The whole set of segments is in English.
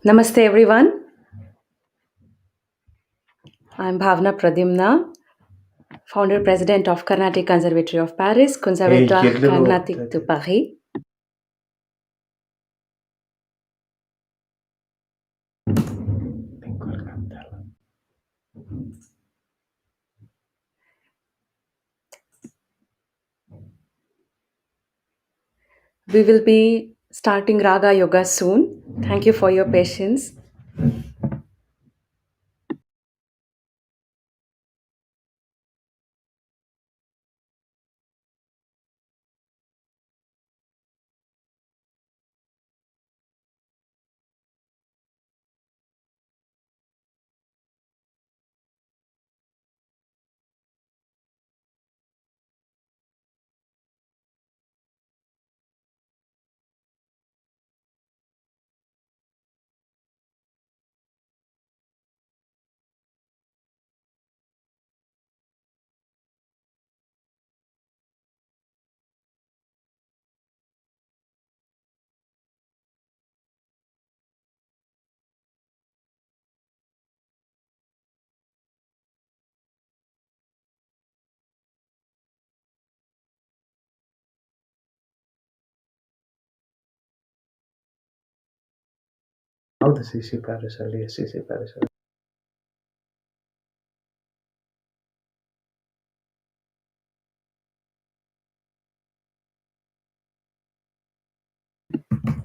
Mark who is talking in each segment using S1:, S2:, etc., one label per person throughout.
S1: Namaste everyone. I'm Bhavna Pradyumna, founder president of Carnatic Conservatory of Paris, Conservatoire Carnatic de Paris. We will be starting Raga Yoga soon. Thank you for your patience.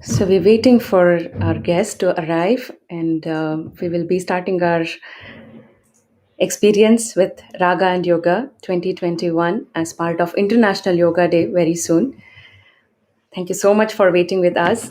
S1: So we're waiting for our guests to arrive, and we will be starting our experience with Raga and Yoga 2021 as part of International Yoga Day very soon. Thank you so much for waiting with us.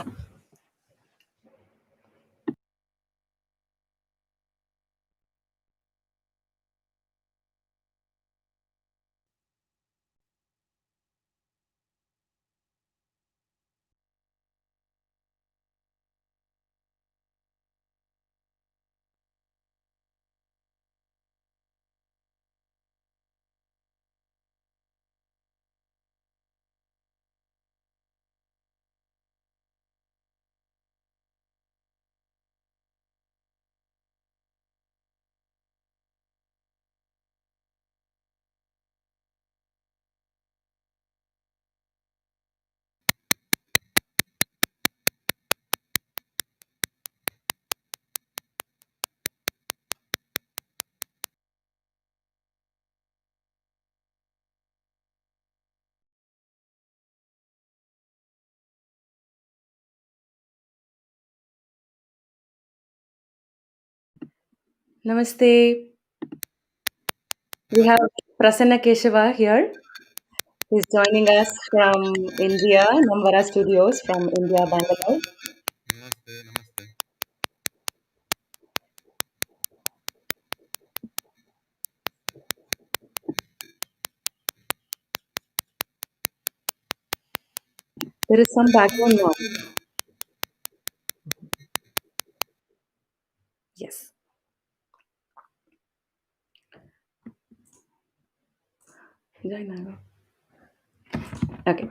S1: Namaste. We have Prasanna Keshava here. He's joining us from India, Namvara Studios from India, Bangalore.
S2: Namaste, namaste.
S1: There is some background noise. Yes. Join now. Okay.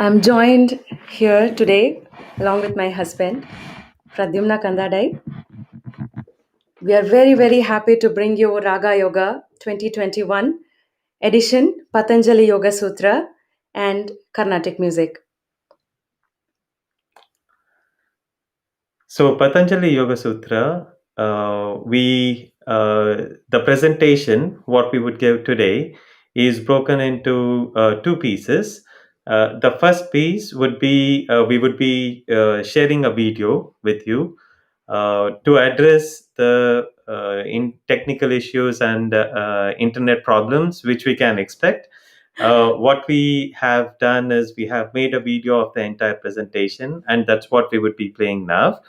S1: I'm joined here today along with my husband, Pradyumna Kandadai. We are very, very happy to bring you Raga Yoga 2021 edition, Patanjali Yoga Sutra, and Carnatic music.
S2: So Patanjali Yoga Sutra, the presentation what we would give today is broken into two pieces. The first piece would be we would be sharing a video with you to address the in technical issues and internet problems which we can expect. What we have done is we have made a video of the entire presentation, and that's what we would be playing now.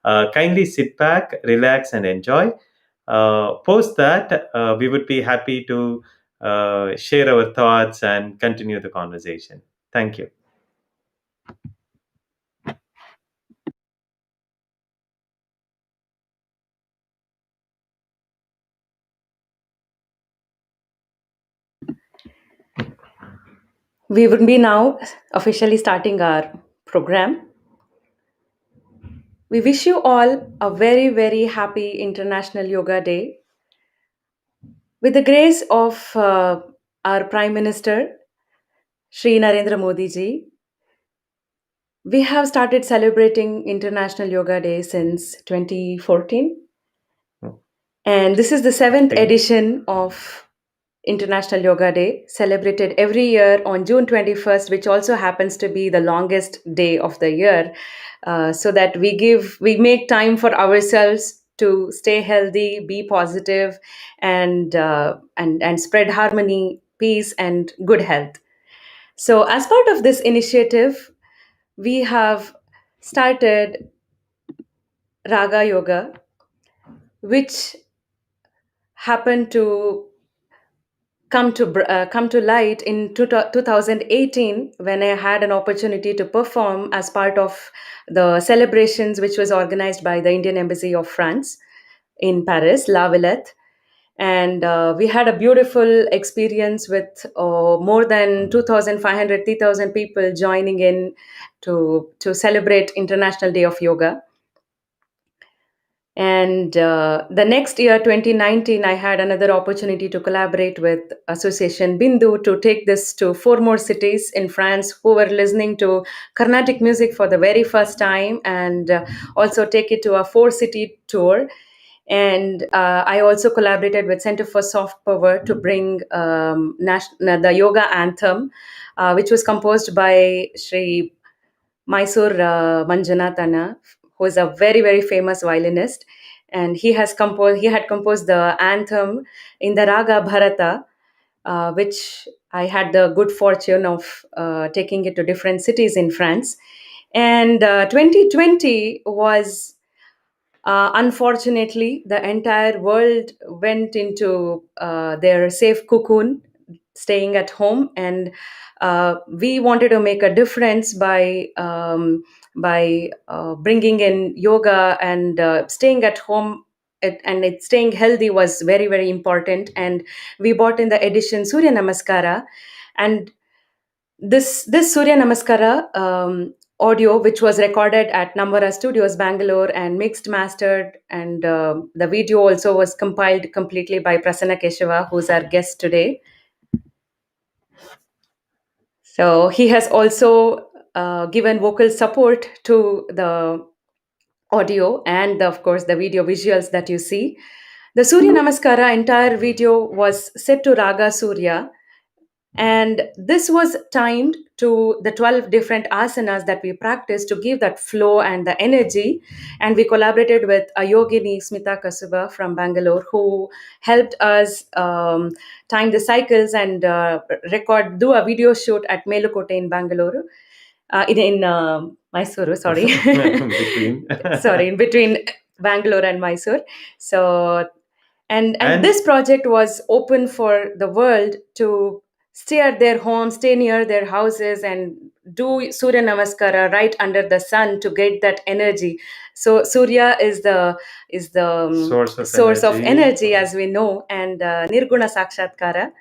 S2: Kindly sit back, relax, and enjoy. Post that, we would be happy to share our thoughts and continue the conversation. Thank you.
S1: We would be now officially starting our program. We wish you all a very, very happy International Yoga Day. With the grace of our Prime Minister, Shri Narendra Modi ji, we have started celebrating International Yoga Day since 2014. And this is the seventh
S2: Thank-
S1: edition of International Yoga Day, celebrated every year on June 21st, which also happens to be the longest day of the year, so that we make time for ourselves to stay healthy, be positive, and spread harmony, peace, and good health. So, as part of this initiative, we have started Raga Yoga, which happened to come to light in 2018 when I had an opportunity to perform as part of the celebrations which was organized by the Indian Embassy of France in Paris, La Villette. And we had a beautiful experience with more than 2,500, 3,000 people joining in to celebrate International Day of Yoga. And the next year, 2019, I had another opportunity to collaborate with Association Bindu to take this to four more cities in France who were listening to Carnatic music for the very first time, and also take it to a four-city tour. And I also collaborated with Center for Soft Power to bring the Yoga Anthem, which was composed by Sri Mysore Manjunatana, who is a very, very famous violinist. And he had composed the anthem in the Raga Bharata, which I had the good fortune of taking it to different cities in France. And 2020 was unfortunately, the entire world went into their safe cocoon, staying at home, and we wanted to make a difference by bringing in yoga and staying at home. Staying healthy was very, very important. And we bought in the edition Surya Namaskara, and this Surya Namaskara audio, which was recorded at Namvara Studios, Bangalore, and mixed, mastered, and the video also was compiled completely by Prasanna Keshava, who's our guest today. So he has also given vocal support to the audio and, of course, the video visuals that you see. The Surya Namaskara entire video was set to Raga Surya, and this was timed to the 12 different asanas that we practiced to give that flow and the energy. And we collaborated with a yogini, Smita Kasuba from Bangalore, who helped us time the cycles and do a video shoot at Melukote in Bangalore. In Mysuru, sorry.
S2: Between.
S1: Sorry, in between Bangalore and Mysore. So, and
S2: And
S1: this project was open for the world to stay at their homes, stay near their houses, and do Surya Namaskara right under the sun to get that energy. So Surya is the
S2: source of
S1: source of
S2: energy.
S1: energy, as we know, and Nirguna Sakshatkara,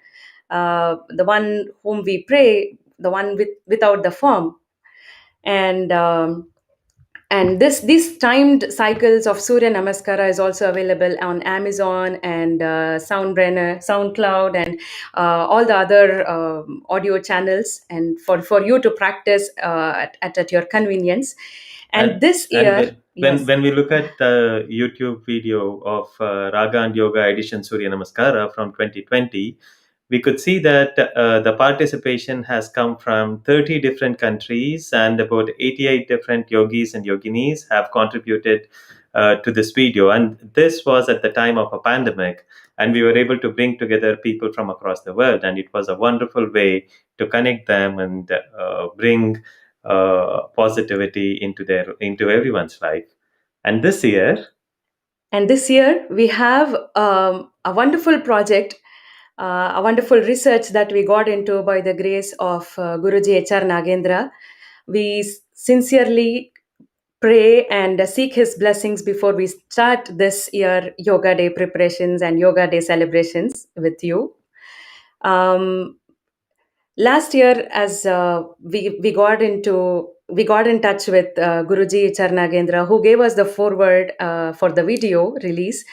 S1: the one whom we pray, the one without the form. And and these timed cycles of Surya Namaskara is also available on Amazon and Soundbrenner, SoundCloud, and all the other audio channels, and for you to practice at your convenience. And this
S2: and
S1: year, yes.
S2: when we look at the YouTube video of Raga and Yoga edition Surya Namaskara from 2020, we could see that the participation has come from 30 different countries, and about 88 different yogis and yoginis have contributed to this video. And this was at the time of a pandemic, and we were able to bring together people from across the world, and it was a wonderful way to connect them and bring positivity into everyone's life. And this year,
S1: And this year, we have a wonderful project, a wonderful research that we got into by the grace of Guruji H.R. Nagendra. We sincerely pray and seek his blessings before we start this year Yoga Day preparations and Yoga Day celebrations with you. Last year, as we got in touch with Guruji Charnagendra, who gave us the forward for the video release,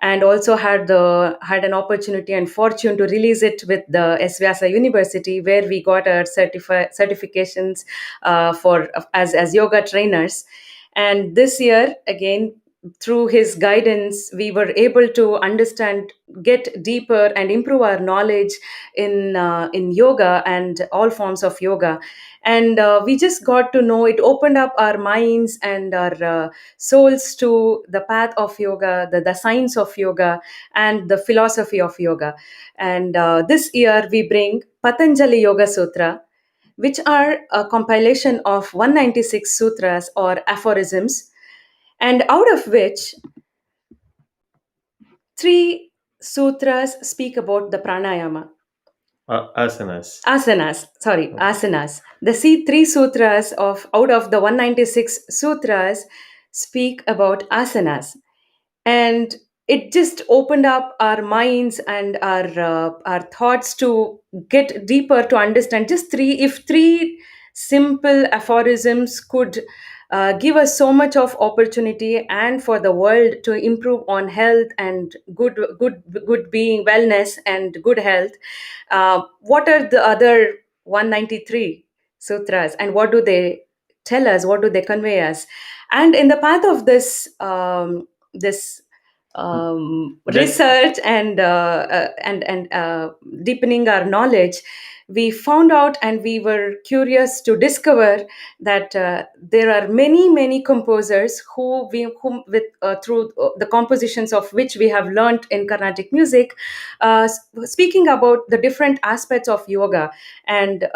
S1: and also had an opportunity and fortune to release it with the S. Vyasa University, where we got our certifications for as yoga trainers. And this year, again, through his guidance, we were able to understand, get deeper, and improve our knowledge in yoga and all forms of yoga. And we just got to know, it opened up our minds and our souls to the path of yoga, the science of yoga, and the philosophy of yoga. And this year we bring Patanjali Yoga Sutra, which are a compilation of 196 sutras or aphorisms, and out of which three sutras speak about the pranayama.
S2: asanas.
S1: Asanas. The three sutras of out of the 196 sutras speak about asanas. And it just opened up our minds and our thoughts to get deeper, to understand just three simple aphorisms could give us so much of opportunity, and for the world to improve on health and good being, wellness and good health. What are the other 193 sutras, and what do they tell us, what do they convey us? And in the path of this research and deepening our knowledge, we found out, and we were curious to discover that there are many composers whom with through the compositions of which we have learned in Carnatic music, speaking about the different aspects of yoga and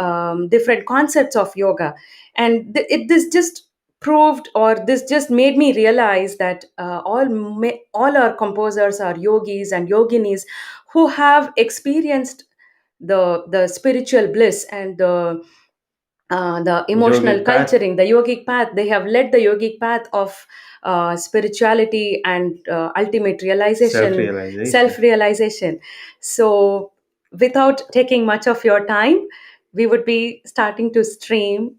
S1: different concepts of yoga. And this just proved, or this just made me realize that all our composers are yogis and yoginis who have experienced the spiritual bliss and the emotional
S2: Yogic path,
S1: culturing, the yogic path. They have led the yogic path of spirituality and ultimate realization,
S2: self-realization.
S1: self-realization. So, without taking much of your time, we would be starting to stream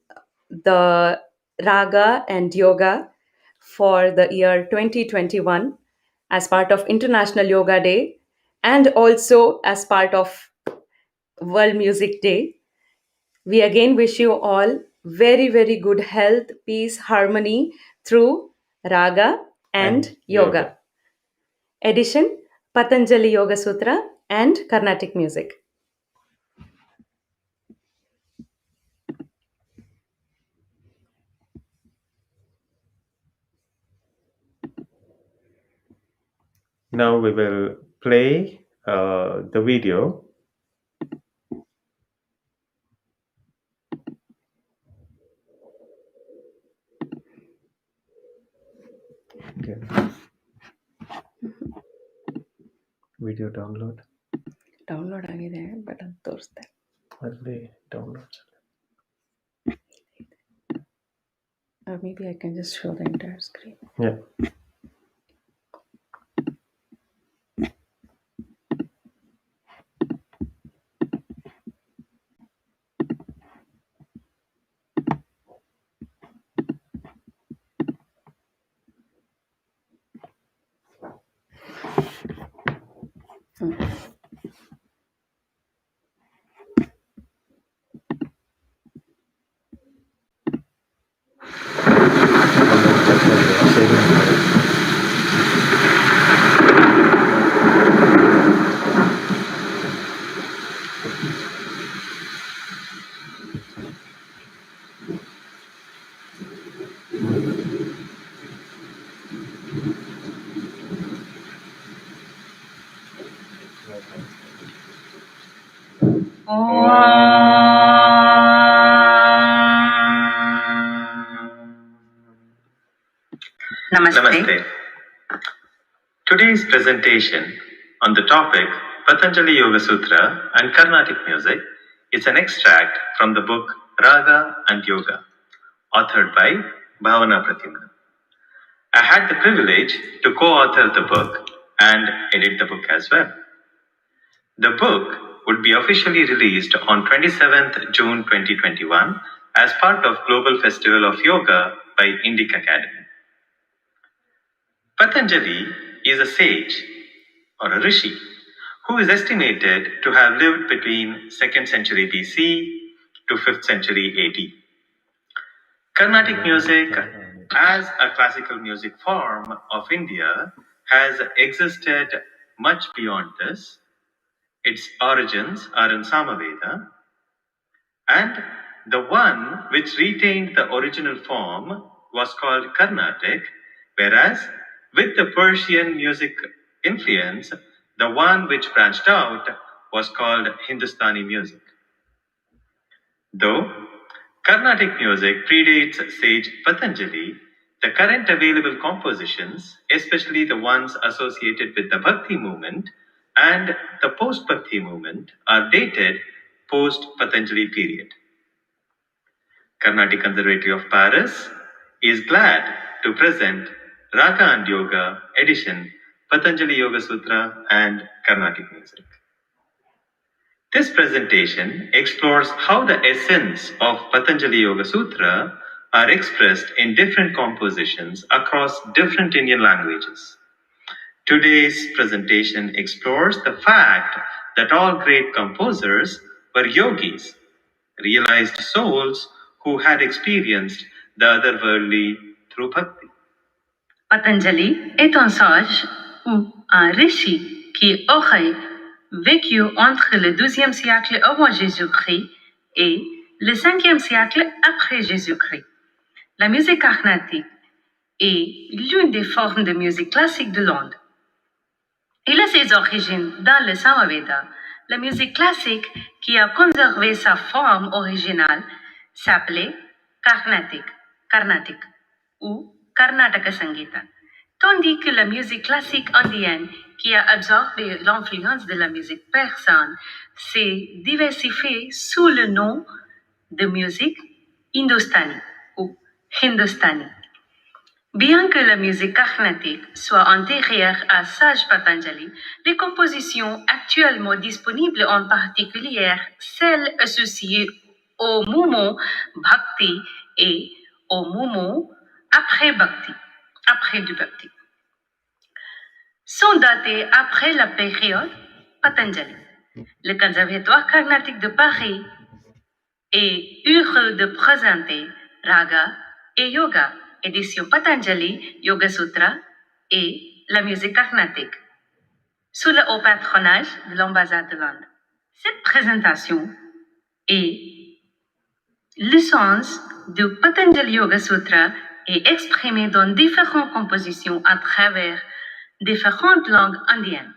S1: the Raga and Yoga for the year 2021 as part of International Yoga Day, and also as part of World Music Day. We again wish you all very good health, peace, harmony through Raga
S2: And
S1: and
S2: yoga.
S1: Yoga. Edition Patanjali Yoga Sutra and Carnatic music.
S2: Now we will play the video. Okay. Video download.
S1: Download ಆಗಿದೆ but ಅದು ತೋರಿಸ್ದೆ.
S2: ಅಲ್ಲಿ download.
S1: Maybe I can just show the entire screen.
S2: Yeah. Namaste. Today's presentation on the topic Patanjali Yoga Sutra and Carnatic music is an extract from the book Raga and Yoga, authored by Bhavana Pratyumna. I had the privilege to co-author the book and edit the book as well. The book would be officially released on 27th June 2021 as part of Global Festival of Yoga by Indic Academy. Patanjali is a sage or a rishi who is estimated to have lived between 2nd century BC to 5th century AD. Carnatic music, as a classical music form of India, has existed much beyond this. Its origins are in Samaveda, and the one which retained the original form was called Carnatic, whereas with the Persian music influence, the one which branched out was called Hindustani music. Though Carnatic music predates sage Patanjali, the current available compositions, especially the ones associated with the Bhakti movement and the post-Bhakti movement, are dated post-Patanjali period. Carnatic Conservatory of Paris is glad to present Raga and Yoga edition Patanjali Yoga Sutra and Carnatic music. This presentation explores how the essence of Patanjali Yoga Sutra are expressed in different compositions across different Indian languages. Today's presentation explores the fact that all great composers were yogis, realized souls who had experienced the otherworldly through bhakti.
S1: Patanjali est un sage ou un rishi qui aurait vécu entre le XIIe siècle avant Jésus-Christ et le 5e siècle après Jésus-Christ. La musique carnatique est l'une des formes de musique classique de l'Inde. Il a ses origines dans le Samaveda. La musique classique qui a conservé sa forme originale s'appelait Carnatic ou Karnataka Sangita, tandis que la musique classique indienne qui a absorbé l'influence de la musique persane s'est diversifiée sous le nom de musique hindustani ou hindustani. Bien que la musique carnatique soit antérieure à Sage Patanjali, les compositions actuellement disponibles, en particulier celles associées au mouvement Bhakti et au mouvement après du Bhakti, sont datées après la période Patanjali. Le Conservatoire Carnatique de Paris est heureux de présenter Raga et Yoga, édition Patanjali, Yoga Sutra et la musique carnatique, sous le haut patronage de l'ambassade de l'Inde. Cette présentation est le sens du Patanjali Yoga Sutra est exprimé dans différentes compositions à travers différentes langues indiennes.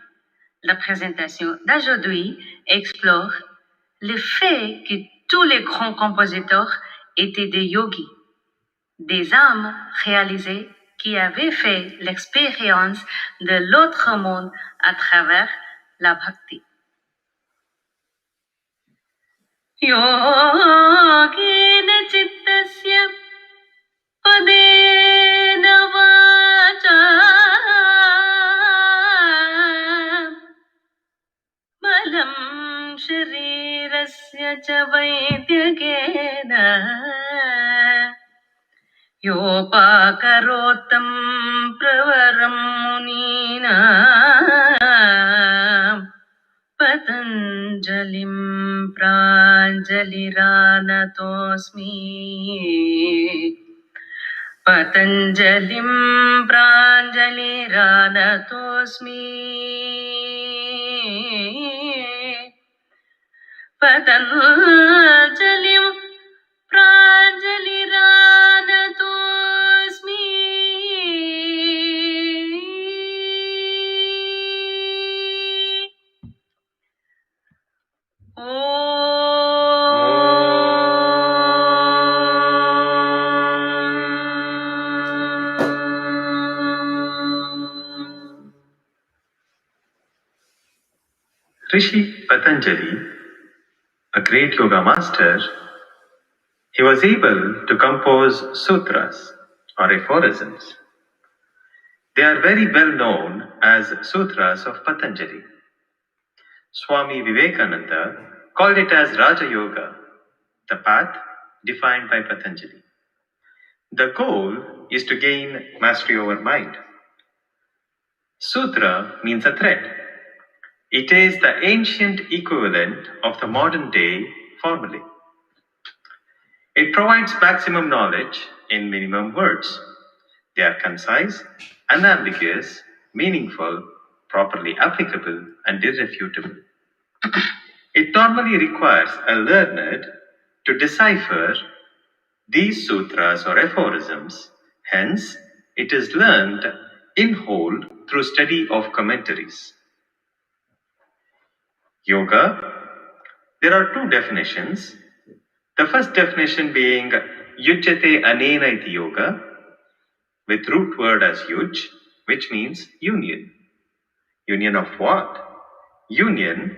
S1: La présentation d'aujourd'hui explore le fait que tous les grands compositeurs étaient des yogis, des âmes réalisées qui avaient fait l'expérience de l'autre monde à travers la bhakti. Yogena chittasya padena vacha malam sharirasya cha vaidyagena योपाकरोत्तं प्रवरं मुनीनां पतञ्जलिं प्राञ्जलिरानतोऽस्मि Patanjalim pranjaliranatosmi. Patanjalim pranjaliranatosmi.
S2: Rishi Patanjali, a great yoga master, he was able to compose sutras or aphorisms. They are very well known as sutras of Patanjali. Swami Vivekananda called it as Raga Yoga, the path defined by Patanjali. The goal is to gain mastery over mind. Sutra means a thread. It is the ancient equivalent of the modern day formulae. It provides maximum knowledge in minimum words. They are concise, unambiguous, meaningful, properly applicable, and irrefutable. It normally requires a learned to decipher these sutras or aphorisms. Hence, it is learned in whole through study of commentaries. Yoga, there are two definitions. The first definition being Yujyate Anena iti yoga, with root word as yuj, which means union. Union of what? Union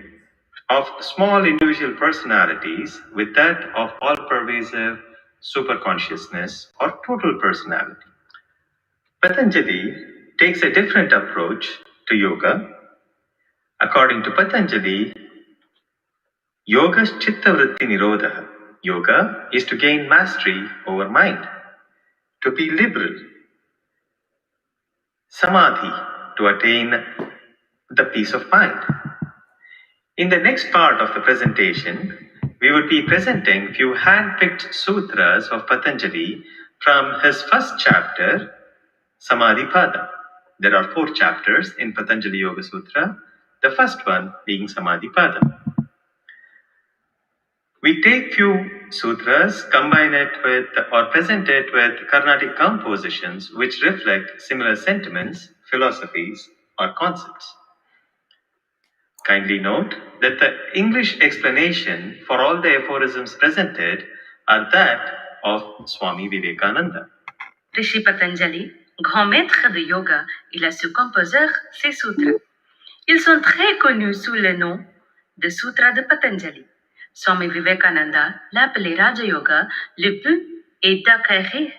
S2: of small individual personalities with that of all-pervasive superconsciousness or total personality. Patanjali takes a different approach to yoga. According to Patanjali, yoga is chitta vritti nirodha. Yoga is to gain mastery over mind, to be liberal. Samadhi, to attain the peace of mind. In the next part of the presentation, we would be presenting few hand-picked sutras of Patanjali from his first chapter, Samadhi Pada. There are 4 chapters in Patanjali Yoga Sutra, the first one being Samadhi Pada. We take few sutras, combine it with or present it with Carnatic compositions which reflect similar sentiments, philosophies, or concepts. Kindly note that the English explanation for all the aphorisms presented are that of Swami Vivekananda. Rishi Patanjali, grand maître de yoga, il a su composer ces sutras. Ils sont très connus sous le nom de Sutra de Patanjali. Swami Vivekananda l'appelait Raja Yoga. Le but est d'acquérir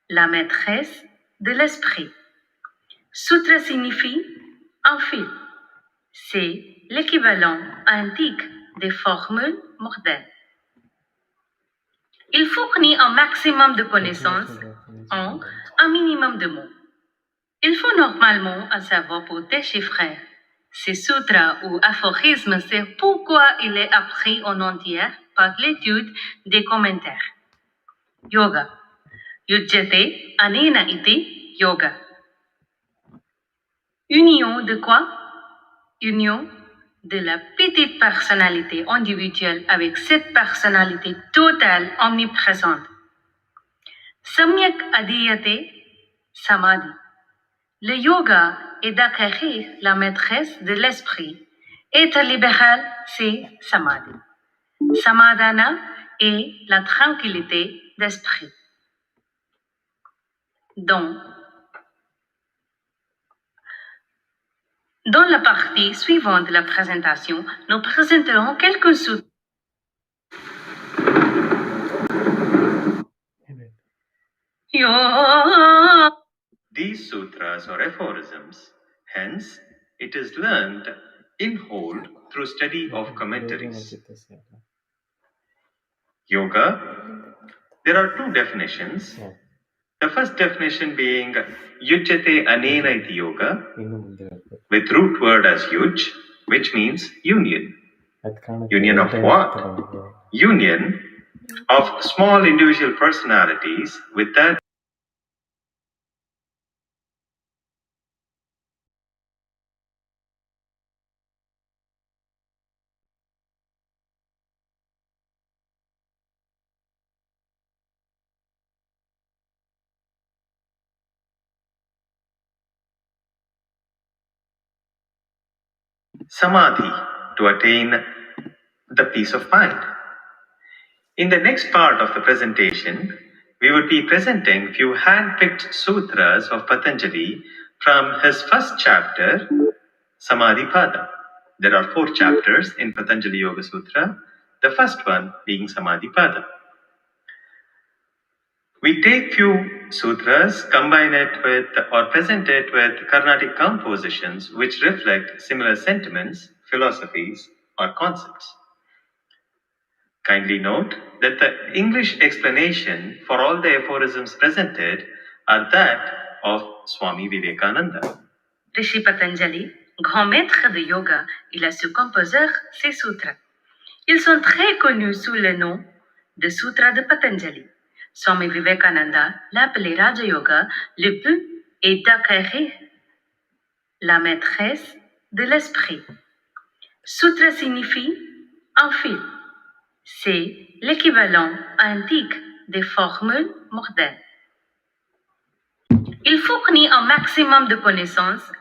S2: la maîtresse de l'esprit. Sutra signifie un fil. C'est l'équivalent antique des formules modernes. Il fournit un maximum de connaissances en un minimum de mots. Il faut normalement un savoir pour déchiffrer ces sutras ou aphorismes, c'est pourquoi il est appris en entier par l'étude des commentaires. Yoga. Yujyate anena iti yoga. Union de quoi? Union de la petite personnalité individuelle avec cette personnalité totale omniprésente. Samyak adiyate samadhi. Le yoga est d'acquérir la maîtresse de l'esprit. Être libéral, c'est samadhi. Samadhana est la tranquillité d'esprit. Donc, dans la partie suivante de la présentation, nous présenterons quelques sutras. These sutras or aphorisms, hence, it is learned in whole through study of commentaries. Yoga, there are 2 definitions. The first definition being Yujyate Anena iti yoga, with root word as yuj, which means union. Union of what? Union of small individual personalities with that Samadhi, to attain the peace of mind. In the next part of the presentation, we would be presenting few hand-picked sutras of Patanjali from his first chapter, Samadhi Pada. There are 4 chapters in Patanjali Yoga Sutra, the first one being Samadhi Pada. We take few sutras, combine it with or present it with Carnatic compositions which reflect similar sentiments, philosophies, or concepts. Kindly note that the English explanation for all the aphorisms presented are that of Swami Vivekananda. Rishi Patanjali, grand maître de yoga, il a su composer ces sutras. Ils sont très connus sous le nom de Sutra de Patanjali. Swami Vivekananda l'appelait Raga Yoga. Le but est d'acquérir la maîtresse de l'esprit. Sutra signifie un fil. C'est l'équivalent antique des formules modernes. Il fournit un maximum de connaissances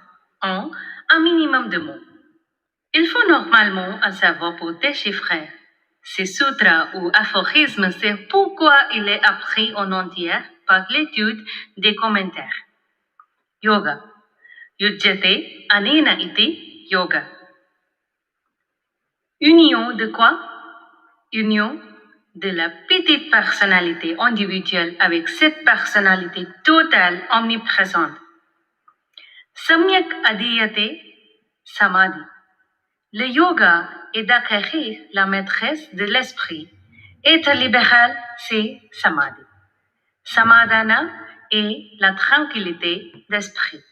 S2: en un minimum de mots. Il faut normalement un savoir pour déchiffrer ces sutras ou aphorismes, c'est pourquoi il est appris en entier par l'étude des commentaires. Yoga. Yujyate anena iti yoga. Union de quoi? Union de la petite personnalité individuelle avec cette personnalité totale omniprésente. Samyak adiyate samadhi. Le yoga est d'acquérir la maîtresse de l'esprit. Être libéral, c'est samadhi. Samadhana est la tranquillité d'esprit.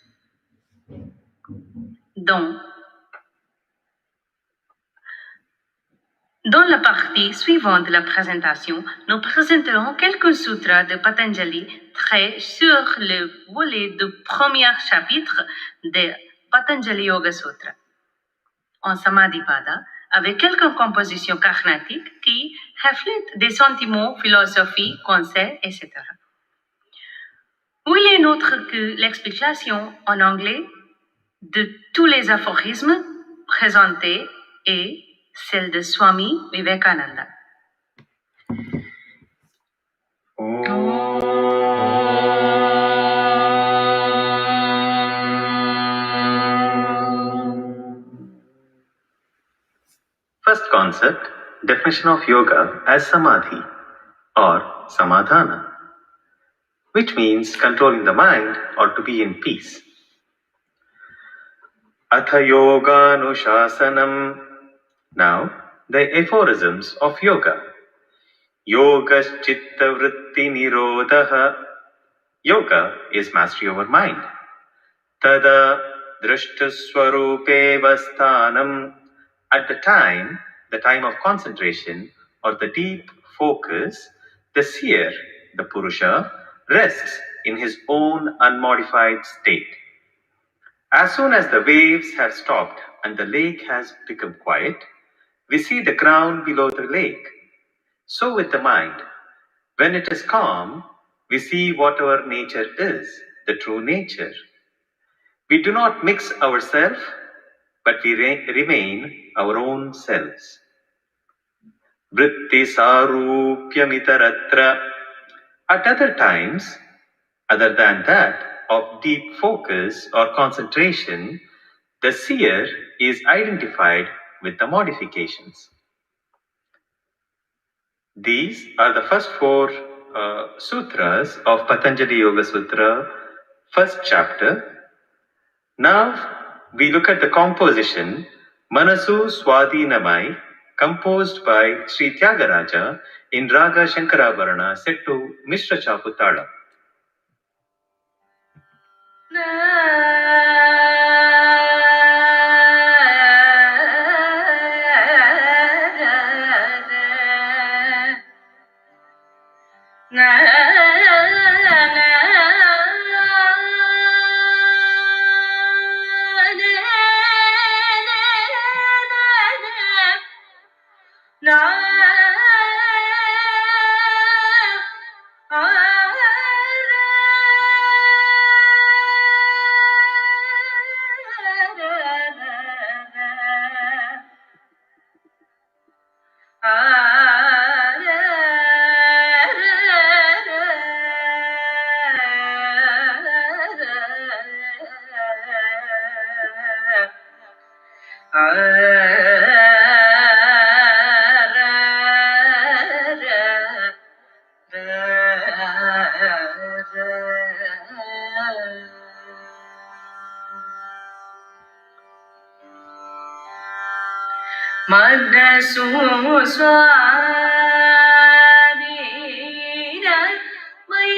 S2: Donc, dans la partie suivante de la présentation, nous présenterons quelques sutras de Patanjali traits sur le volet du premier chapitre de Patanjali Yoga Sutra, en Samadhi Pada, avec quelques compositions carnatiques qui reflètent des sentiments, philosophies, concepts, etc. Il est autre que l'explication en anglais de tous les aphorismes présentés et celle de Swami Vivekananda. First concept, definition of yoga as samadhi or samadhana, which means controlling the mind or to be in peace. Atha yoga nushasanam. Now, the aphorisms of yoga. Yoga chitta vritti nirodha. Yoga is mastery over mind. Tada drashtaswarupe vasthanam. At the time of concentration or the deep focus, the seer, the Purusha, rests in his own unmodified state. As soon as the waves have stopped and the lake has become quiet, we see the ground below the lake. So with the mind, when it is calm, we see what our nature is, the true nature. We do not mix ourselves, but we remain our own selves. Vritti sarupyamitharatra. At other times, other than that of deep focus or concentration, the seer is identified with the modifications. These are the first 4 sutras of Patanjali Yoga Sutra, first chapter. Now we look at the composition Manasu Swadhinamai, composed by Sri Tyagaraja in Raga Shankarabharana, set to Mishra Chaputala.
S1: మనసు స్వాధీనమై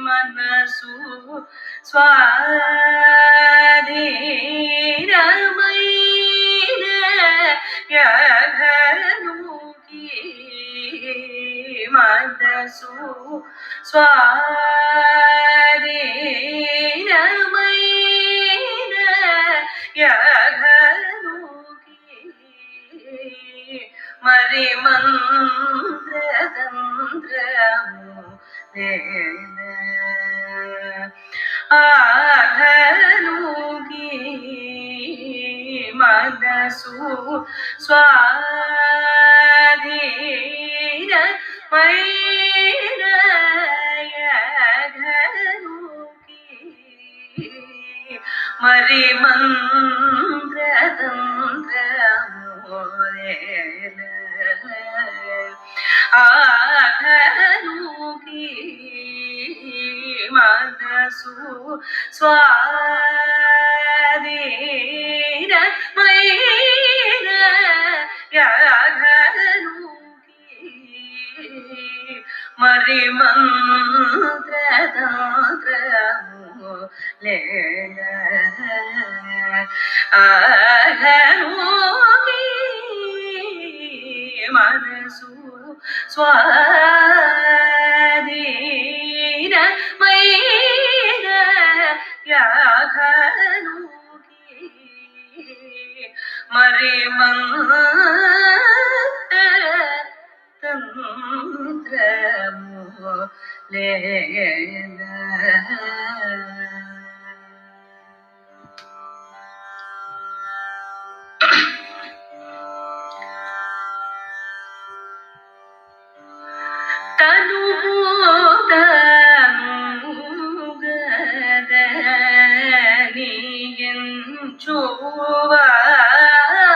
S1: మనసు స్వాధీనమైన యఘనుకి మనసు స్వాధీనమైన యఘనుకి మరి మంత్రతంత్రము ఆఘనుకి మనసు స్వాధీనమైన యఘనుకి మరి మంత్రతంత్రము ఆఘనుకి మనసు స్వాధీనమైన యఘనుకి మరి మంత్రతంత్రము ఆఘనుకి మనసు స్వాధీనమైన యఘనుకి మరి మంత్రతంత్రము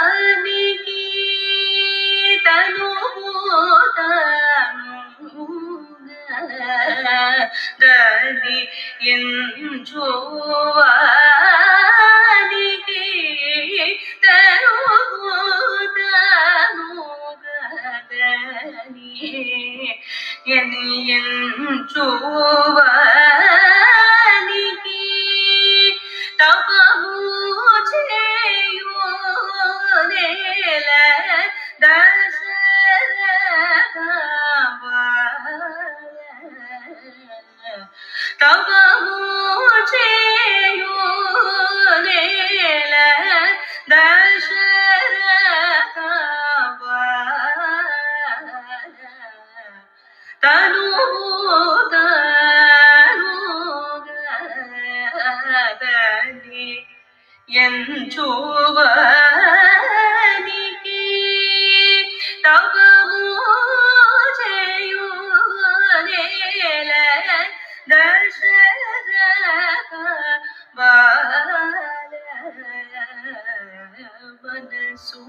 S1: చూవానికి తనుదని ఎంచువానికి తనుగదని ఎంచువానికి తపము చేయునేల దశరథ తపము చేయునేల దశరథ తనుగదని ఎంచువానికి తపము చేయునేల దశరథ మనసు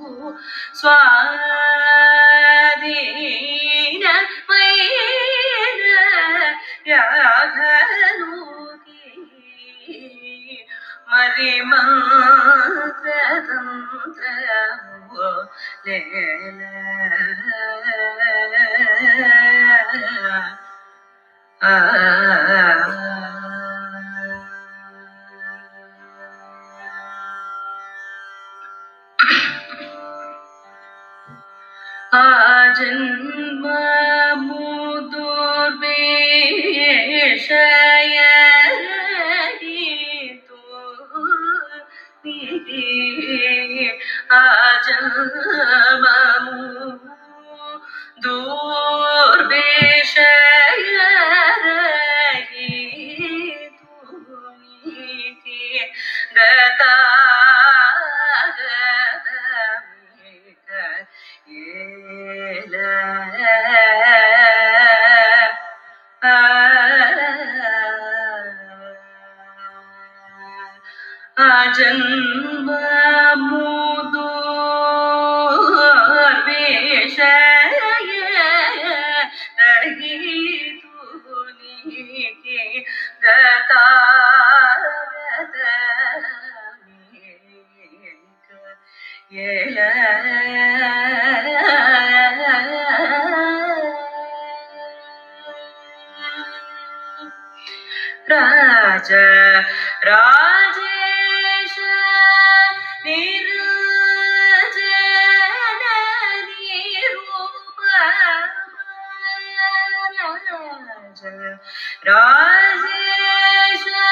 S1: స్వాధీనమైన యఘనుకి మరి మంత్రతంత్రము జన్మము దుర్వేషయరహితో ఆ జన్మము దుర్వేషయరహితునికి గతాగతమిక ఏల జన్మము దుర్వేషయరహితునికి Raja Rajesha Nirajana Nirupa Raja Rajesha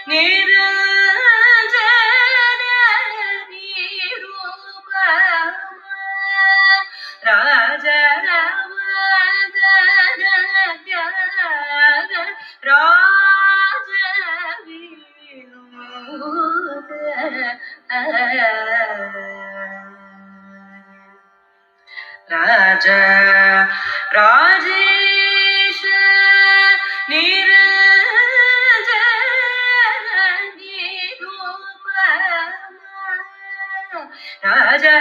S1: Nirajana Nirupa Raja Raja Rajesh Nirajana Nirupa Raja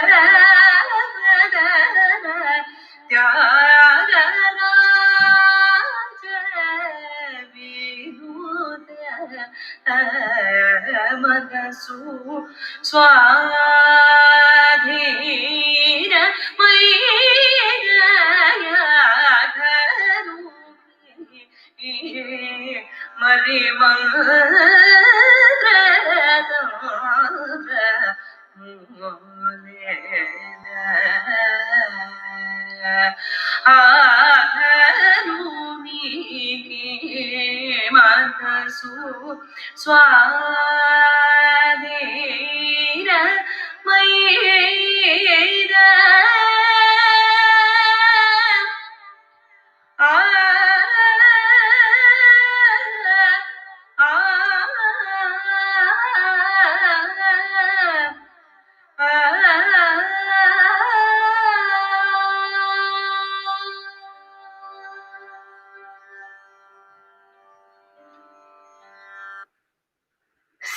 S1: Tyaga Raja Vihuta Madasu Swadhina Swadhina Maida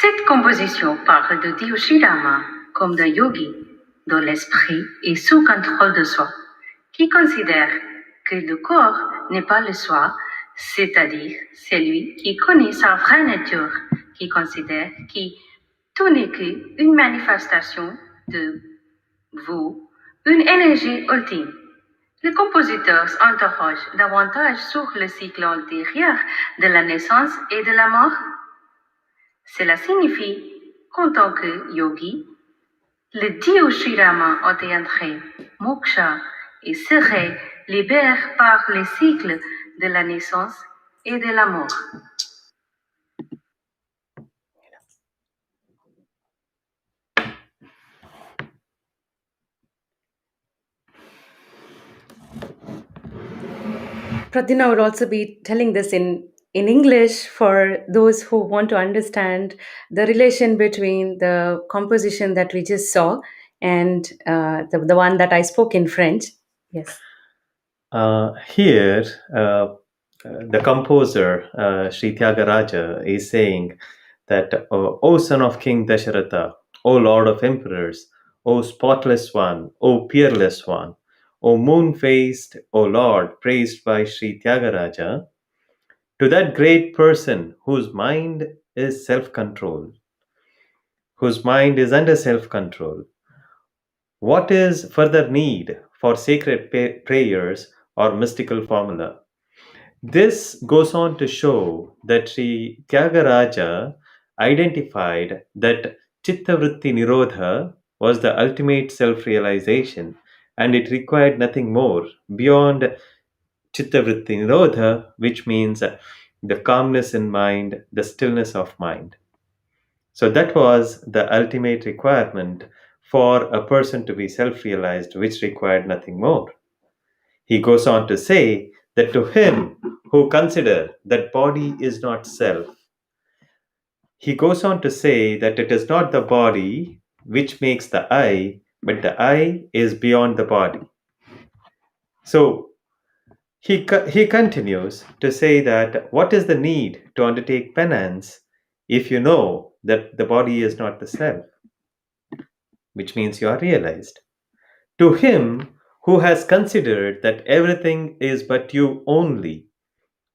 S1: Cette composition parle de Dieu Shirama comme d'un yogi dont l'esprit est sous contrôle de soi, qui considère que le corps n'est pas le soi, c'est-à-dire celui qui connaît sa vraie nature, qui considère que tout n'est qu'une manifestation de vous, une énergie ultime. Le compositeur s'interroge davantage sur le cycle antérieur de la naissance et de la mort. Cela signifie qu'en tant que yogi, le dieu Shirama atteindrait moksha et serait libéré par les cycles de la naissance et de la mort. Pradyumna would also be telling this in English for those who want to understand the relation between the composition that we just saw and the one that I spoke in French. Yes.
S2: Here, the composer, Sri Tyagaraja, is saying that, O son of King Dasharatha, O Lord of Emperors, O spotless one, O peerless one, O moon-faced, O Lord, praised by Sri Tyagaraja, to that great person whose mind is self-control, whose mind is under self-control, what is further need for sacred prayers or mystical formula? This goes on to show that Sri Tyagaraja identified that Chittavritti Nirodha was the ultimate self-realization and it required nothing more beyond Chittavritti Nirodha, which means the calmness in mind, the stillness of mind. So that was the ultimate requirement for a person to be self-realized, which required nothing more. He goes on to say that to him who consider that body is not self, he goes on to say that it is not the body which makes the I, but the I is beyond the body. So he continues to say that what is the need to undertake penance if you know that the body is not the self, which means you are realized. To him who has considered that everything is but you only,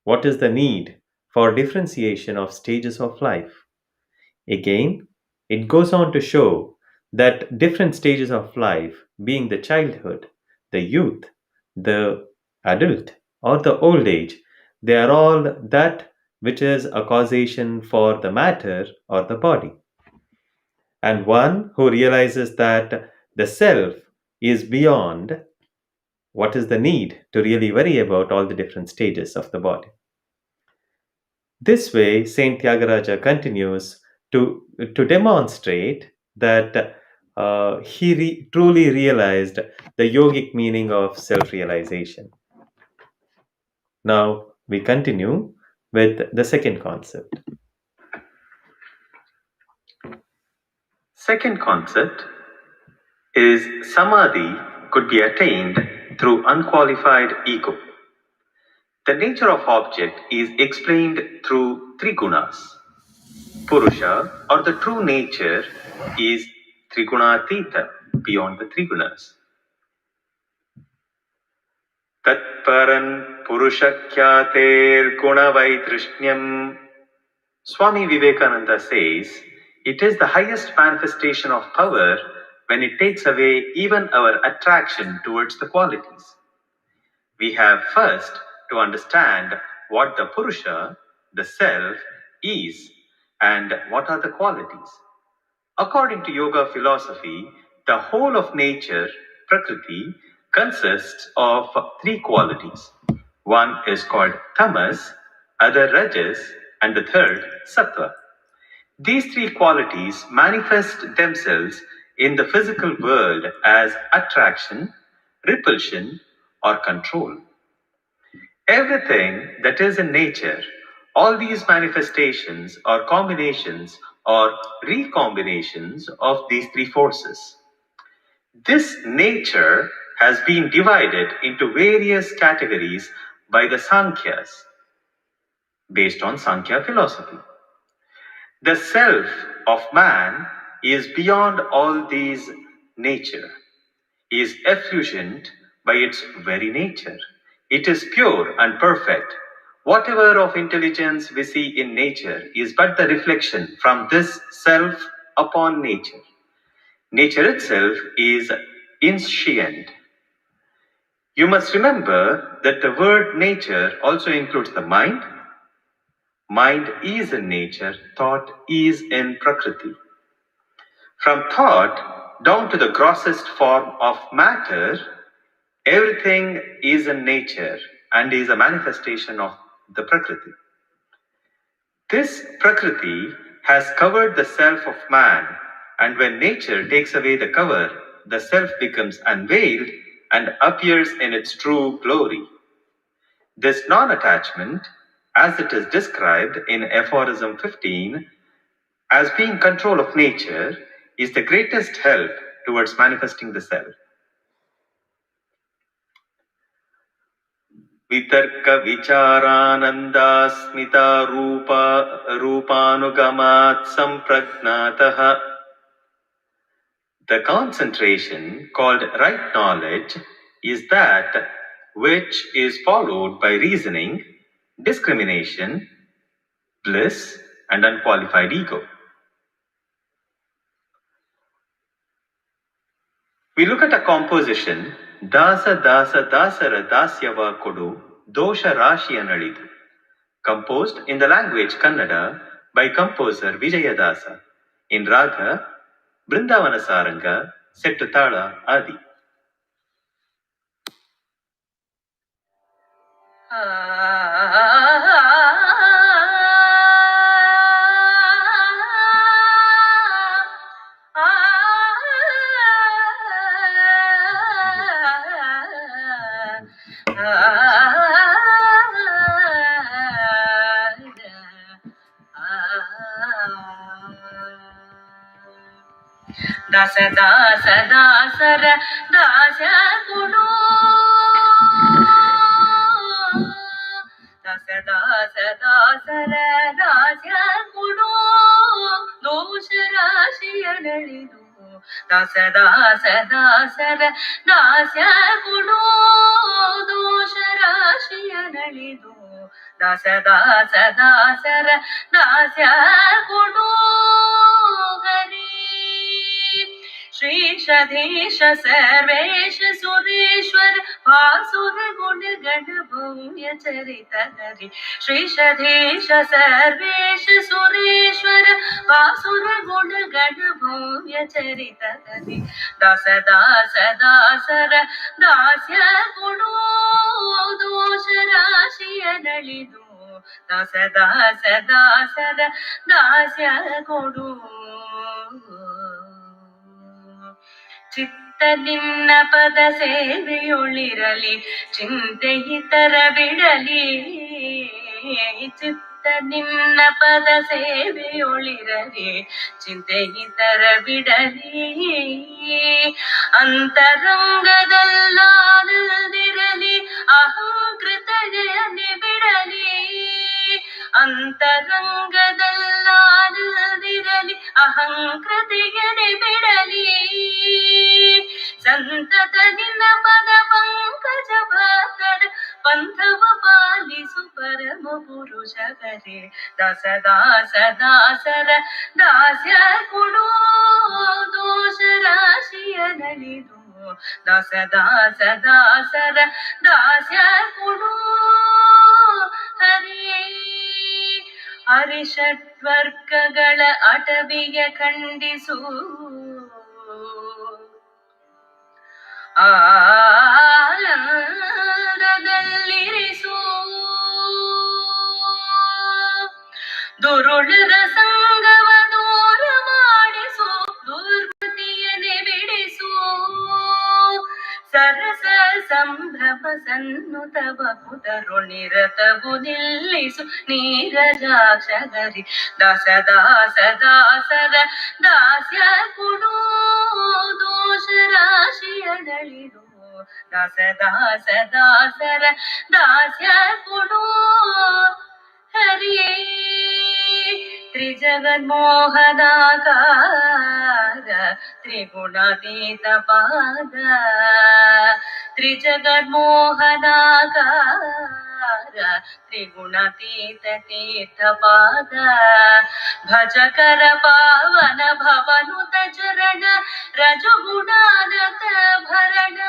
S2: what is the need for differentiation of stages of life? Again, it goes on to show that different stages of life, being the childhood, the youth, the adult, or the old age, they are all that which is a causation for the matter or the body. And one who realizes that the self is beyond what is the need to really worry about all the different stages of the body. This way, Saint Tyagaraja continues to demonstrate that he truly realized the yogic meaning of self realization. Now, we continue with the second concept. Second concept is samadhi could be attained through unqualified ego. The nature of object is explained through three gunas. Purusha, or the true nature, is trigunatita, beyond the three gunas. Tatparan purushakyater gunavaitrishyam. Swami Vivekananda says, it is the highest manifestation of power when it takes away even our attraction towards the qualities. We have first to understand what the Purusha, the self, is and what are the qualities. According to yoga philosophy, the whole of nature, Prakriti, consists of three qualities. One is called tamas, other rajas, and the third sattva. These three qualities manifest themselves in the physical world as attraction, repulsion, or control. Everything that is in nature, all these manifestations or combinations or recombinations of these three forces. This nature has been divided into various categories by the Sankhyas based on Sankhya philosophy. The self of man is beyond all these nature, is effulgent by its very nature. It is pure and perfect. Whatever of intelligence we see in nature is but the reflection from this self upon nature. Nature itself is inscient. You must remember that the word nature also includes the mind. Mind is in nature, thought is in Prakriti. From thought down to the grossest form of matter, everything is in nature and is a manifestation of the Prakriti. This Prakriti has covered the self of man, and when nature takes away the cover, the self becomes unveiled and appears in its true glory. This non attachment, as it is described in Aphorism 15, as being control of nature, is the greatest help towards manifesting the self. Vitarka vicharananda smita rupanugamat sampragnataha. The concentration called right knowledge is that which is followed by reasoning, discrimination, bliss, and unqualified ego. We look at a composition, Dasa Dasa Dasara Dasyava Kodu, Dosha Rashi Analidu, composed in the language Kannada by composer Vijayadasa, in Raga, Brindavana Saranga, set to Tala Adi.
S1: Dasa dasa dasara dasya kudu. Dasa dasa dasara dasya kudu. Dosha rashiya nalidu. Dasa dasa dasara dasya kudu. Dosha rashiya nalidu. Dasa dasa dasara dasya kudu. श्रीशधीश Sarvesh Sureshwar भासुर गुण गण भव्य चरित हरि श्रीशधीश सर्वेश सुरेश्वर भासुर गुण गण भव्य चरित हरि दास दास दासर दास्य गुणो दोष राशिಯ ನಳಿದು ದಾಸ ದಾಸ ದಾಸರ ದಾಸ್ಯ ಕೊಡು ಚಿತ್ತ ನಿನ್ನ ಪದ ಸೇವೆಯೊಳಿರಲಿ ಚಿಂತೆ ಇತರ ಬಿಡಲಿ ಚಿತ್ತ ನಿನ್ನ ಪದ ಸೇವೆಯೊಳಿರಲಿ ಚಿಂತೆ ಇತರ ಬಿಡಲಿ ಅಂತರಂಗದಲ್ಲಾನದಿರಲಿ ಅಹಂಕೃತಯನೆ ಬಿಡಲಿ ಅಂತರಂಗದಲ್ಲಾನದಿರಲಿ ಅಹಂಕೃತಿಯನೆ ಬಿಡಲಿ ಸಂತತ ನಿನ್ನ ಪದ ಪಂಕಜ ಭಕ್ತರ ಪಂಥವ ಪಾಲಿಸು ಪರಮ ಪುರುಷ ಕರೆ ದಾಸ ದಾಸ ದಾಸರ ದಾಸ್ಯ ಕೊಡೋ ದೋಷ ರಾಶಿಯ ನಳಿದು ದಾಸ ದಾಸ ದಾಸರ ದಾಸ್ಯ ಕೊಡೋ ಹರೇ ಹರಿಷಡ್ವರ್ಗಗಳ ಅಟವಿಯ ಖಂಡಿಸು ಆನಂದದಲ್ಲಿರಿಸು ದುರುಳರ ಸಂಗವ ದೂರ ಮಾಡಿಸು ದುರ್ಗತಿಯನೆ ಬಿಡಿಸು ಸರಸ ಸಂಭ್ರಮ ಸನ್ನುತವ ಪುದರು ನಿರತವು ನಿಲ್ಲಿಸು ನೀರಜಾಕ್ಷಗರಿ ದಾಸ ದಾಸ ದಾಸರ ದಾಸ್ಯ ಕೊಡೋ ದೋಷ ರಾಶಿಯ ನಳಿದು ದಾಸ ದಾಸ ದಾಸರ ದಾಸ್ಯ ಕೊಡೋ ಹರಿಯೇ ತ್ರಿಜಗನ್ಮೋಹನಾಕಾರ ತ್ರಿಗುಣಾತೀತ ಪಾದ ತ್ರಿಜಗನ್ಮೋಹನಾಕಾರ ತ್ರಿಗುಣಾತೀತ ತೀರ್ಥ ಪಾದ ಭಜಕರ ಪಾವನ ಭವನುತ ಚರಣ ರಜುಗುಣಾನತ ಭರಣ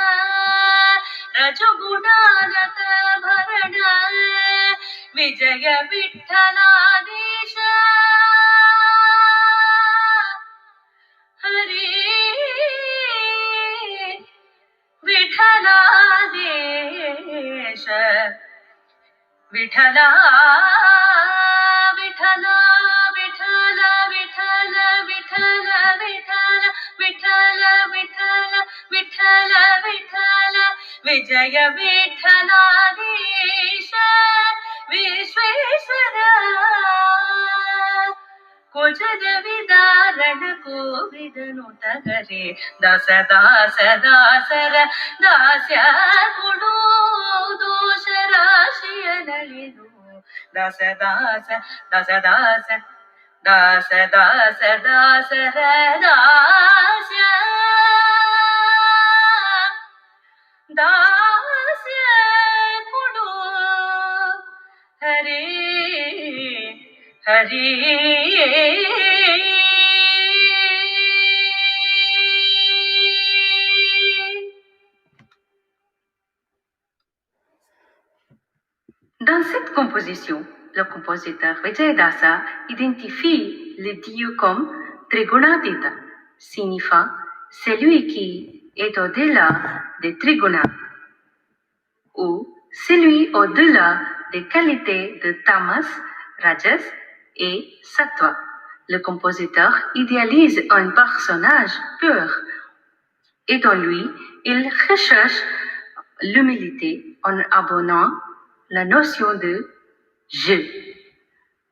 S1: ರಜುಗುಣಾನತ ಭರಣ ವಿಜಯ ವಿಠ್ಠಲಾದೇಶ ಹರೇ ವಿಠಲಾದೇಶ ವಿಠಲ ವಿಠಲ ವಿಠಲ ವಿಠಲ ವಿಠಲ ವಿಠಲ ವಿಠಲ ವಿಠಲ ವಿಠಲ ವಿಠಲ ವಿಜಯ ವಿಠಲಾದೇಶ ವಿಶ್ವೇಶ್ವರ ಕುಜದ ವಿದಾರಣ ಕೋವಿದನು ತಗರೆ ದಾಸ ದಾಸ ದಾಸರ ದಾಸ್ಯ ಕೊಡೋ ದೋಷ ರಾಶಿಯ ನಳಿದು ದಾಸ ದಾಸ ದಾಸ ದಾಸ ದಾಸ ದಾಸ ದಾಸರ ದಾಸ್ಯ ದಾಸ್ಯ ಕೊಡೋ ಹರೇ ಹರೇ Dans cette composition, le compositeur Vijayadasa identifie le Dieu comme Trigunatita, signifiant celui qui est au-delà des Trigunas, ou celui au-delà des qualités de Tamas, Rajas et Sattva. Le compositeur idéalise un personnage pur et dans lui, il recherche l'humilité en abonnant la notion de je.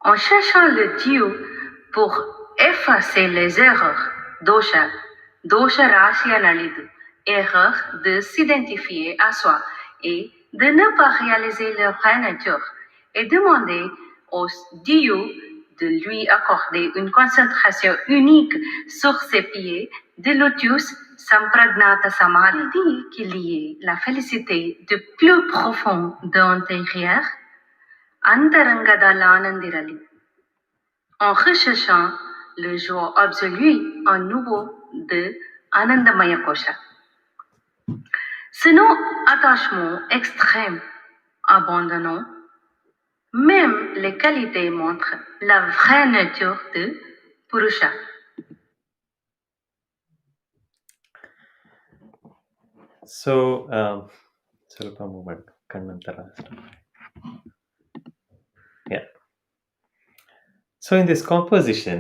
S1: En cherchant le Dieu pour effacer les erreurs, dosha, dosha rashya nalidu, erreur de s'identifier à soi et de ne pas réaliser leur vraie nature, et demander au Dieu de lui accorder une concentration unique sur ses pieds de lotus Sampragnata Samadhi. Il dit qu'il y ait la félicité du plus profond de l'intérieur, Antarangadal-Anandirali. En recherchant le joie absolu, un nouveau de Anandamaya Kosha. Ce non-attachement extrême, abandonnant, même les qualités montrent la vraie nature de Purusha.
S2: So, ಸ್ವಲ್ಪ moment ಕಣ್ಣಂತರ yeah. So in this composition,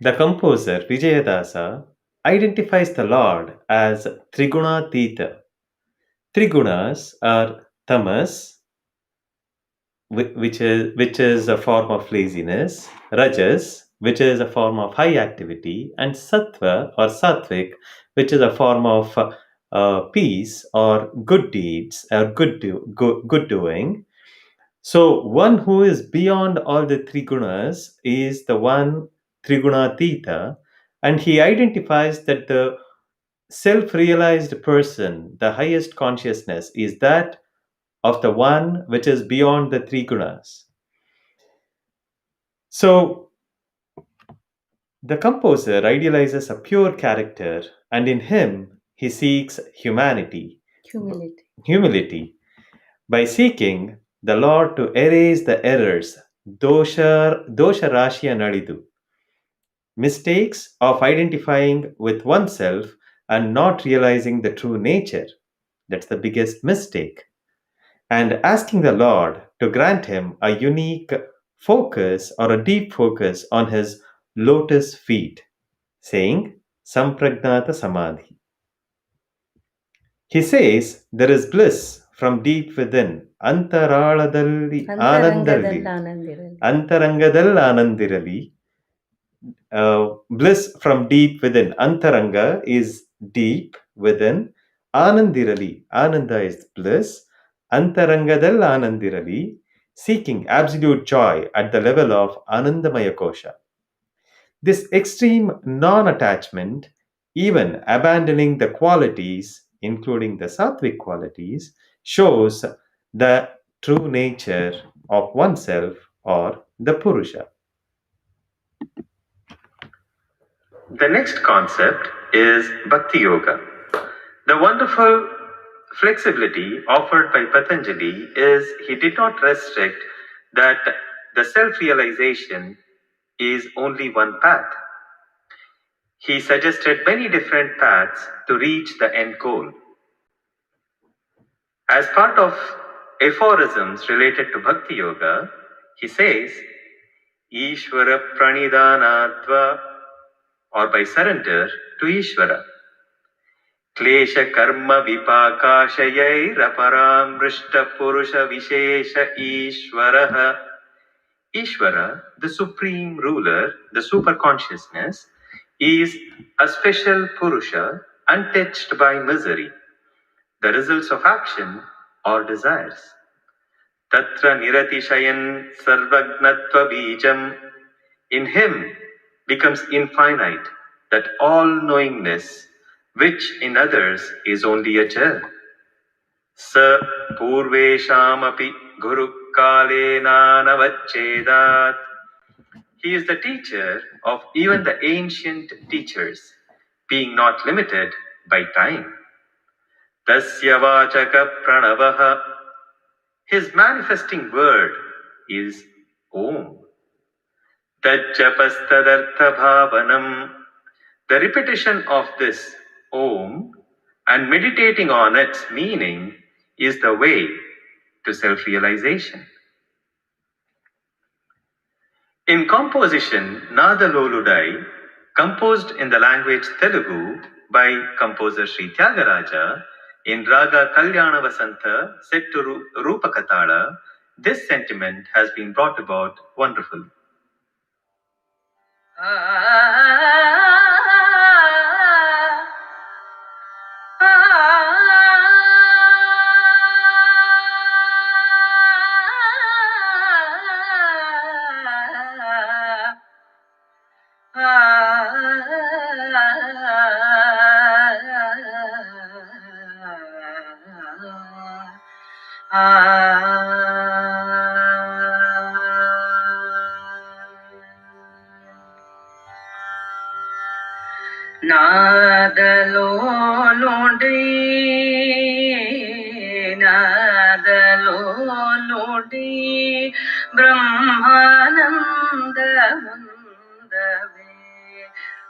S2: the composer Vijayadasa identifies the Lord as Trigunatita. Trigunas are tamas, which is a form of laziness, rajas, which is a form of high activity, and sattva or sattvic, which is a form of peace or good deeds or good doing. So one who is beyond all the three gunas is the one Trigunatita, and he identifies that the self-realized person, the highest consciousness, is that of the one which is beyond the three gunas. So the composer idealizes a pure character, and in him he seeks humility. By seeking the Lord to erase the errors, dosha rashya nalidu, mistakes of identifying with oneself and not realizing the true nature. That's the biggest mistake. And asking the Lord to grant him a unique focus or a deep focus on his lotus feet, saying Sampragnata Samadhi. He says there is bliss from deep within, Antaraladalli Anandalalli, Antarangadal Anandirali. Bliss from deep within. Antaranga is deep within. Anandirali. Ananda is bliss. Antarangadal Anandirali. Seeking absolute joy at the level of Anandamaya Kosha. This extreme non attachment, even abandoning the qualities, including the sattvic qualities, shows the true nature of oneself or the Purusha. The next concept is Bhakti-Yoga. The wonderful flexibility offered by Patanjali is he did not restrict that the self-realization is only one path. He suggested many different paths to reach the end goal. As part of aphorisms related to Bhakti-Yoga, he says, Ishvara Pranidhanatva, or by surrender to Ishvara. Klesha karma vipakashayai mrishta purusha vishesha Ishvaraha. Ishvara, the supreme ruler, the superconsciousness, is a special Purusha untouched by misery, the results of action or desires. Tatra niratishayan sarvagnatva bijam. In him becomes infinite that all-knowingness, which in others is only a germ. Sa purveshamapi guru kalena navacchedat. He is the teacher of even the ancient teachers, being not limited by time. Tasya vachaka pranavaha. His manifesting word is Om. Tajjapastadartha bhavanam. The repetition of this Om and meditating on its meaning is the way to self-realization. In composition, Nada Loludai, composed in the language Telugu by composer Sri Tyagaraja, in Raga Kalyana Vasanta set to Rupakatala, this sentiment has been brought about wonderfully.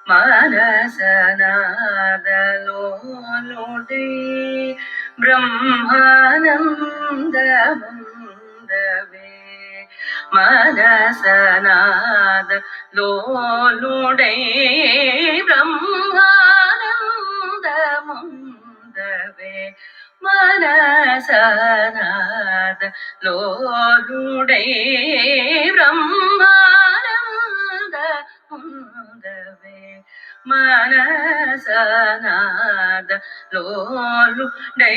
S1: మనసనాదలోలుడే బ్రహ్మానందముందవే మనసనాద లోలుడే బ్రహ్మానందముందవే మనసనాద లోలుడే బ్రహ్మానందముందవే మనసనాద లోలుడే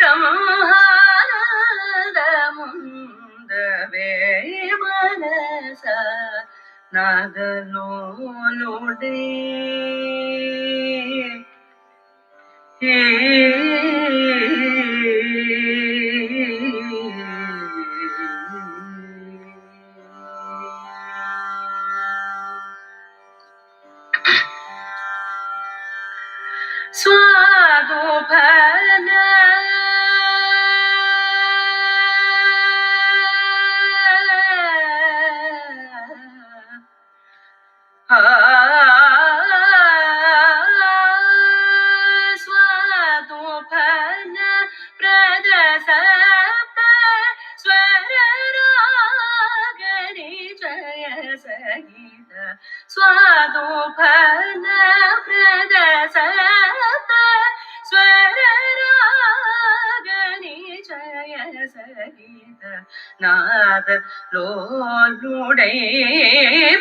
S1: బ్రహ్మానందముందవే మనస నాదలోలుడే స్వాదోపన స్వాదోపన ప్రదసప్త స్వరరాగని జయ సహిత స్వాదోపన ప్రదసప్త స్వరరాగని జయ సహిత నాద లోలుడే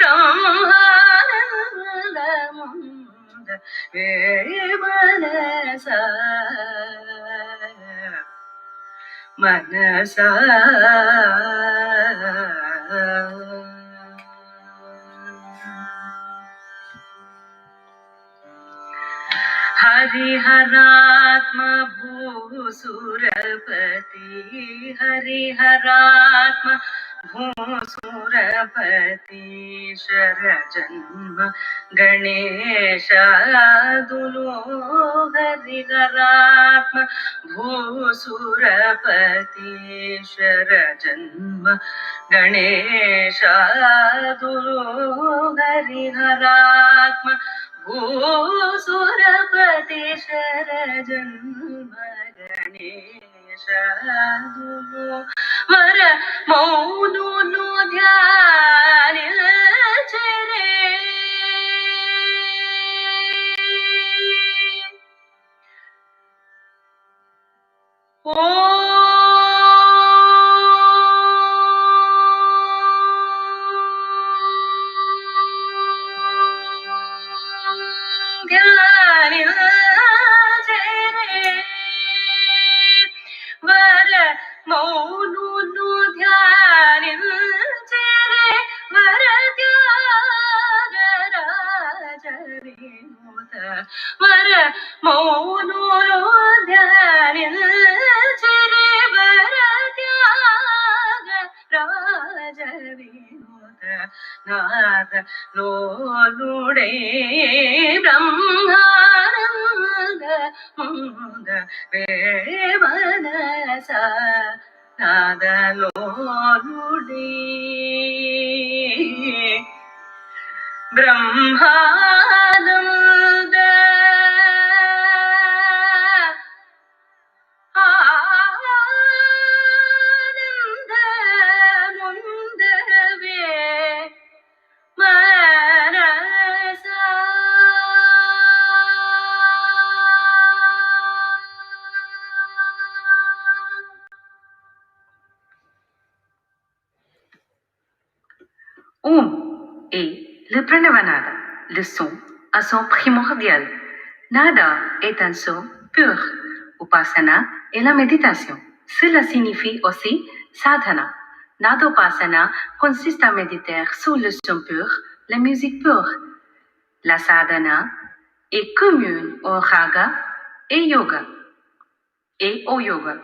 S1: బ్రహ్మానందముంద మనస మనస హరిహరాత్మ భూసురపతి హరిహరాత్మ భూసురపతి శరజన్మ గణేశాదులో హరిహరాత్మ భూసురపతి శరజన్మ గణేశాదులో హరిహరాత్మ భూసురపతి శరజన్మ గణేశాదులో వర మౌనులు ధ్యానించరే వర మౌనులు ధ్యానించరే వర త్యాగరాజ వినోద వర మౌనులు ధ్యానించరే వర త్యాగరాజ వినోద నాద లోలుడే బ్రహ్మానంద ముంద మనస నాద లోలుడే బ్రహ్మానంద ఆనంద ముందవే మనస Om est le pranava-nada, le son à son primordial. Nada est un son pur. Upasana est la méditation. Cela signifie aussi sadhana. Nadopasana consiste à méditer sur le son pur, la musique pure. La sadhana est commune au raga et yoga et au yoga.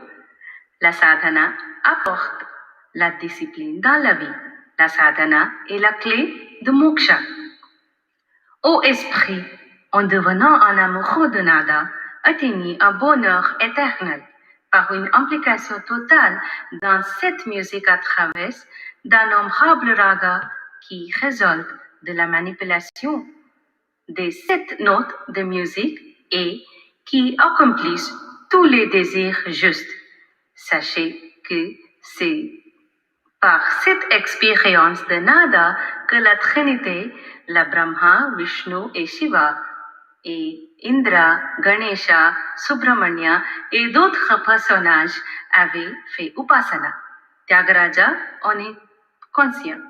S1: La sadhana apporte la discipline dans la vie. La sadhana est la clé de moksha. Ô esprit, en devenant un amoureux de nada, atteignez un bonheur éternel par une implication totale dans cette musique à travers d'innombrables ragas qui résultent de la manipulation Des 7 notes de musique et qui accomplissent tous les désirs justes. Sachez que c'est par cette expérience de nada que la Trinité, la Brahma, Vishnu et Shiva, et Indra, Ganesha, Subramanya et d'autres personnages avaient fait Upasana. Tyagaraja en est conscient.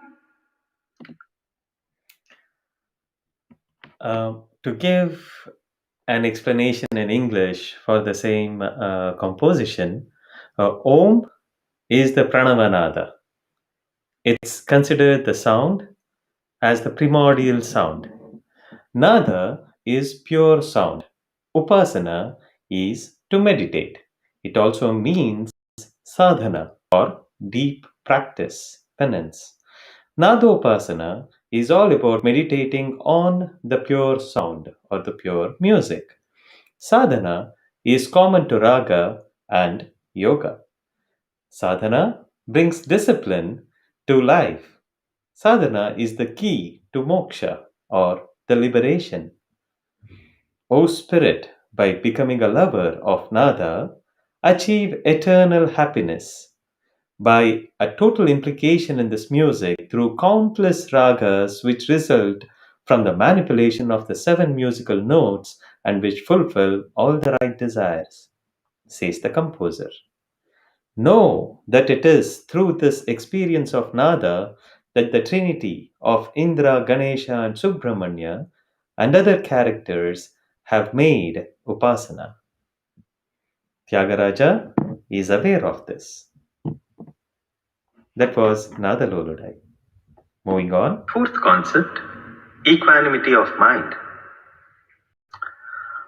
S2: To give an explanation in English for the same composition, Om is the Pranavanada. It's considered the sound as the primordial sound. Nada is pure sound. Upasana is to meditate. It also means sadhana or deep practice, penance. Nadopasana is all about meditating on the pure sound or the pure music. Sadhana is common to raga and yoga. Sadhana brings discipline to life. Sadhana is the key to moksha or the liberation. O spirit, by becoming a lover of nada, achieve eternal happiness. By a total implication in this music through countless ragas which result from the manipulation of the 7 musical notes and which fulfill all the right desires, says the composer. Know that it is through this experience of nada that the trinity of Indra, Ganesha, and Subramanya and other characters have made Upasana. Tyagaraja is aware of this. That was Nada Lolodai. Moving on. Fourth concept, equanimity of mind.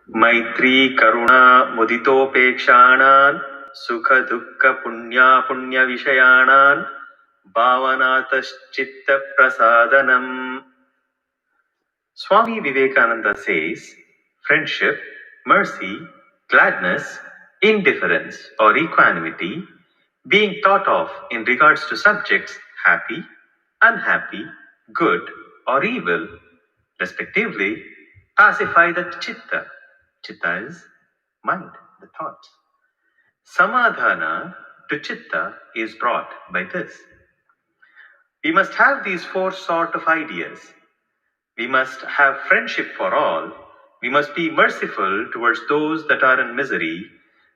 S2: Maitri Karuna Muditopekshanan Sukha Dukkha Punya Punya Vishayanan Bhavanataschitta Prasadanam. Swami Vivekananda says, friendship, mercy, gladness, indifference, or equanimity, being thought of in regards to subjects happy, unhappy, good, or evil, respectively, pacify the chitta. Chitta is mind, the thoughts. Samadhana to chitta is brought by this. We must have these 4 sort of ideas. We must have friendship for all. We must be merciful towards those that are in misery.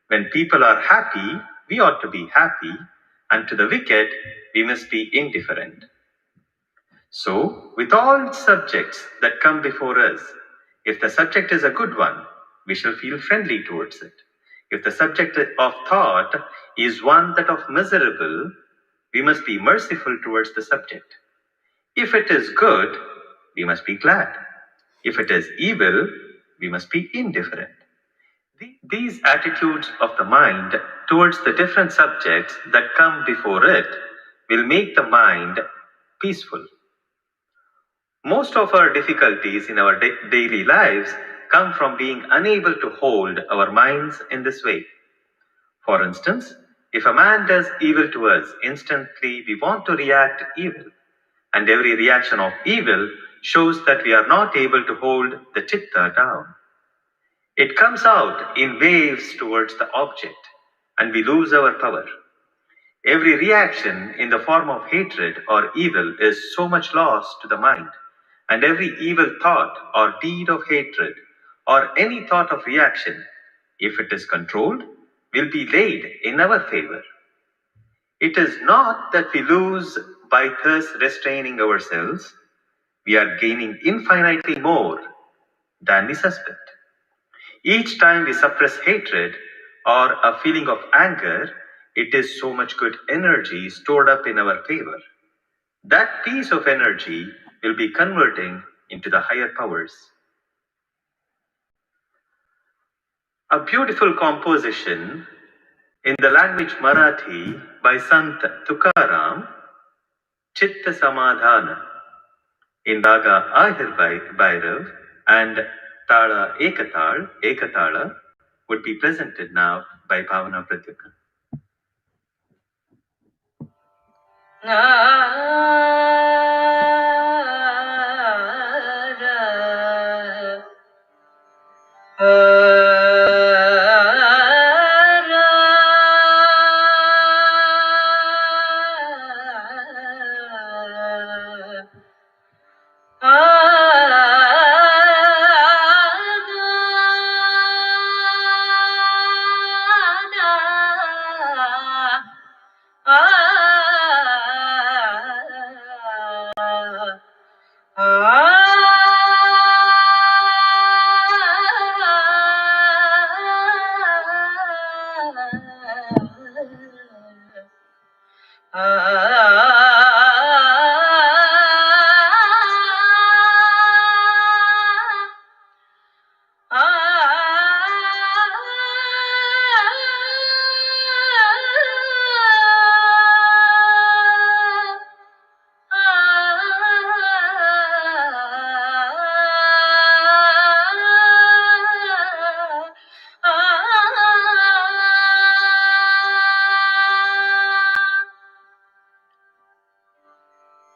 S2: When people are happy, we ought to be happy. And to the wicked, we must be indifferent. So, with all subjects that come before us, if the subject is a good one, we shall feel friendly towards it. If the subject of thought is one that of miserable, we must be merciful towards the subject. If it is good, we must be glad. If it is evil, we must be indifferent. These attitudes of the mind towards the different subjects that come before it will make the mind peaceful. Most of our difficulties in our daily lives come from being unable to hold our minds in this way. For instance, if a man does evil to us, instantly we want to react evil. And every reaction of evil shows that we are not able to hold the chitta down. It comes out in waves towards the object, and we lose our power. Every reaction in the form of hatred or evil is so much loss to the mind, and every evil thought or deed of hatred or any thought of reaction, if it is controlled, will be laid in our favor. It is not that we lose by thus restraining ourselves. We are gaining infinitely more than we suspect. Each time we suppress hatred or a feeling of anger, it is so much good energy stored up in our favor. That piece of energy will be converting into the higher powers. A beautiful composition in the language Marathi by Sant Tukaram, Chitta Samadhana, in Raga Ahir Bhairav and Tala Ekatala, would be presented now by Bhavana Pratyuka.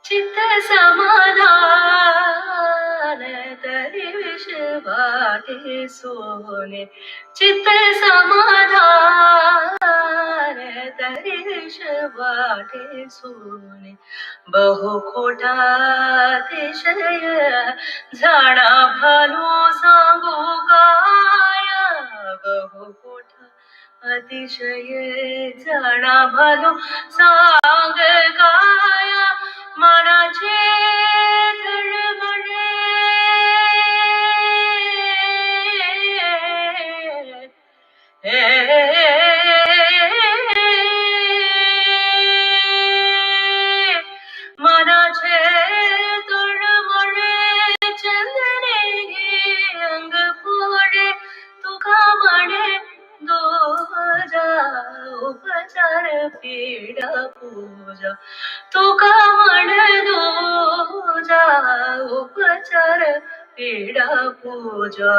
S1: चित्त समाधान तरि विषवाटे सोने चित्त समाधान तरि विषवाटे सोने बहु खोटा अतिशय झाडा भालो सांगू काय बहु खोटा अतिशय झाडा भालो सांग काय मनाचे तळमळे मनाचे तळमळे चंदने अंग फोडे तुका म्हणे दोजा उपचार पीडा पूजा तुका म्हणे दोजा उपचार पीडा पूजा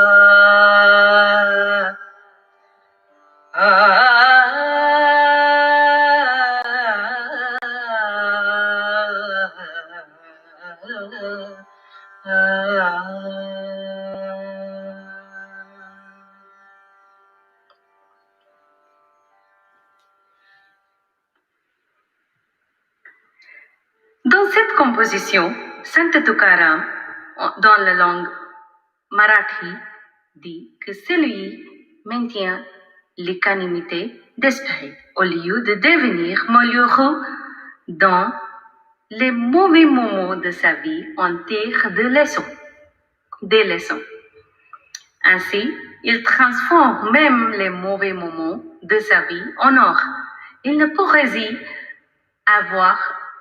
S1: Dans cette composition, Saint Tukaram, dans la langue marathi, dit que celui maintient l'équanimité d'esprit au lieu de devenir malheureux dans les mauvais moments de sa vie en tire des leçons. Ainsi, il transforme même les mauvais moments de sa vie en or. Il ne pourrait y avoir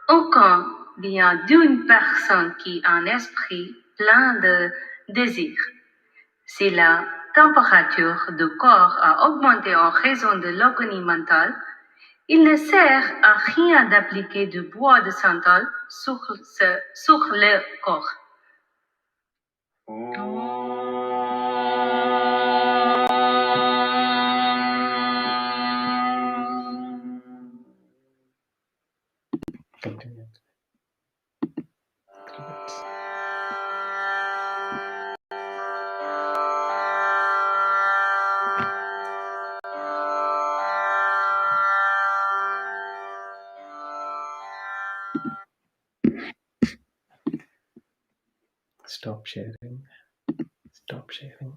S1: aucun bien d'une personne qui a un esprit plein de désirs. Si la température du corps a augmenté en raison de l'agonie mentale, il ne sert à rien d'appliquer du bois de santal sur le corps.
S2: Stop sharing. Stop sharing.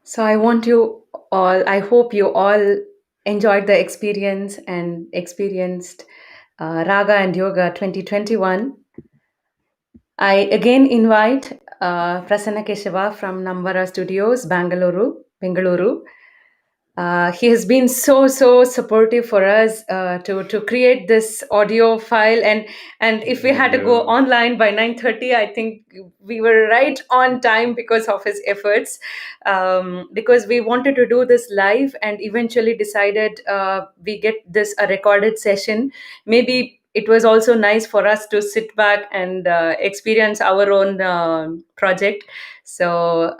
S1: So I hope you all enjoyed the experience and experienced Raga and Yoga 2021. I again invite Prasanna Keshava from Nambara Studios, Bengaluru. He has been so supportive for us to create this audio file, and if we had to go online by 9:30, I think we were right on time because of his efforts. Because we wanted to do this live, and eventually decided we get this a recorded session. Maybe it was also nice for us to sit back and experience our own project. So,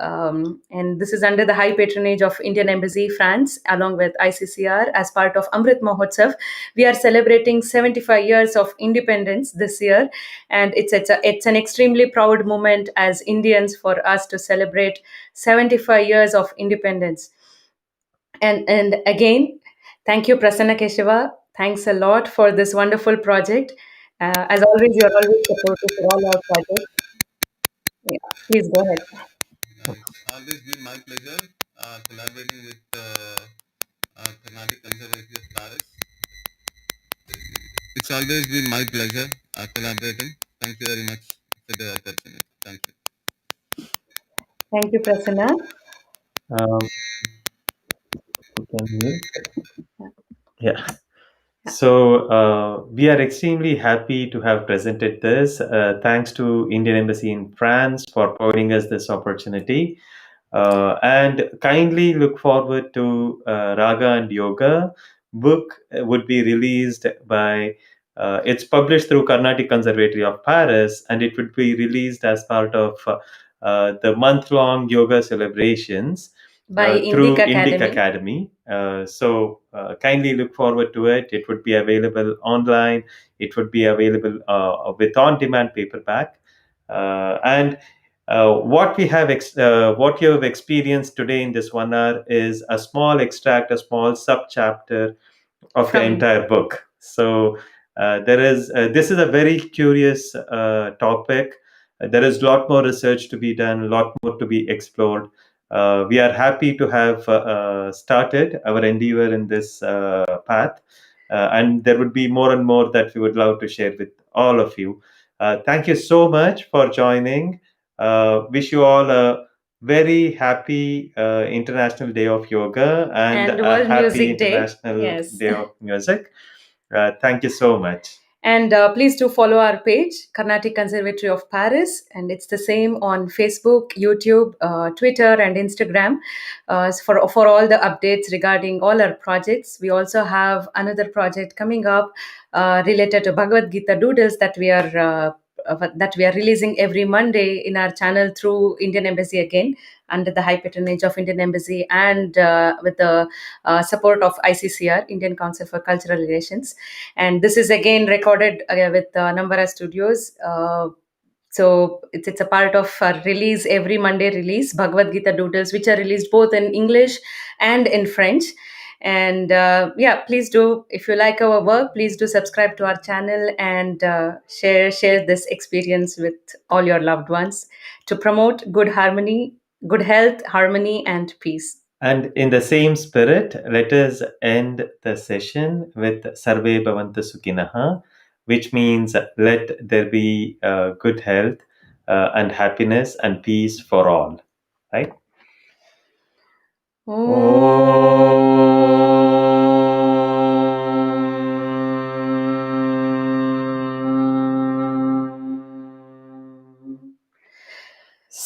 S1: and this is under the high patronage of Indian Embassy, France, along with ICCR as part of Amrit Mahotsav. We are celebrating 75 years of independence this year, and it's an extremely proud moment as Indians for us to celebrate 75 years of independence. And again, thank you, Prasanna Keshava. Thanks a lot for this wonderful project. As always, you are always supportive for all our projects. Yeah, please go ahead.
S3: It's always been my pleasure collaborating with Carnatic Conservatory of Paris. It's always been my pleasure collaborating. Thank you very much for the opportunity. Thank you.
S1: Thank you, Prasanna.
S2: Um, you can mute. Yeah. So we are extremely happy to have presented this. Thanks to Indian Embassy in France for providing us this opportunity. And kindly look forward to Raga and Yoga book would be released by. It's published through Carnatic Conservatory of Paris, and it would be released as part of the month-long yoga celebrations
S1: By Indic
S2: through Indic
S1: Academy.
S2: Academy. So kindly look forward to it. It would be available online. It would be available with on-demand paperback. And what you have experienced today in this 1 hour is a small extract, a small sub chapter of the
S1: From
S2: entire book. So this is a very curious topic. There is a lot more research to be done, a lot more to be explored. We are happy to have started our endeavor in this path, and there would be more and more that we would love to share with all of you. Thank you so much for joining. Wish you all a very happy International Day of Yoga and
S1: and
S2: a
S1: World
S2: happy
S1: Music Day.
S2: International
S1: Yes.
S2: Day of Music. Thank you so much.
S1: And please do follow our page, Carnatic Conservatory of Paris. And it's the same on Facebook, YouTube, Twitter, and Instagram for all the updates regarding all our projects. We also have another project coming up related to Bhagavad Gita doodles that we are releasing every Monday in our channel through Indian Embassy again, under the high patronage of Indian Embassy and with the support of ICCR, Indian Council for Cultural Relations. And this is again recorded with Nambara Studios. So it's a part of a release, every Monday release, Bhagavad Gita doodles, which are released both in English and in French. And yeah, please do, if you like our work, please do subscribe to our channel and share this experience with all your loved ones to promote good harmony, good health, harmony, and peace.
S2: And in the same spirit, let us end the session with Sarve Bhavantu Sukhinaha, which means let there be good health and happiness and peace for all. Right?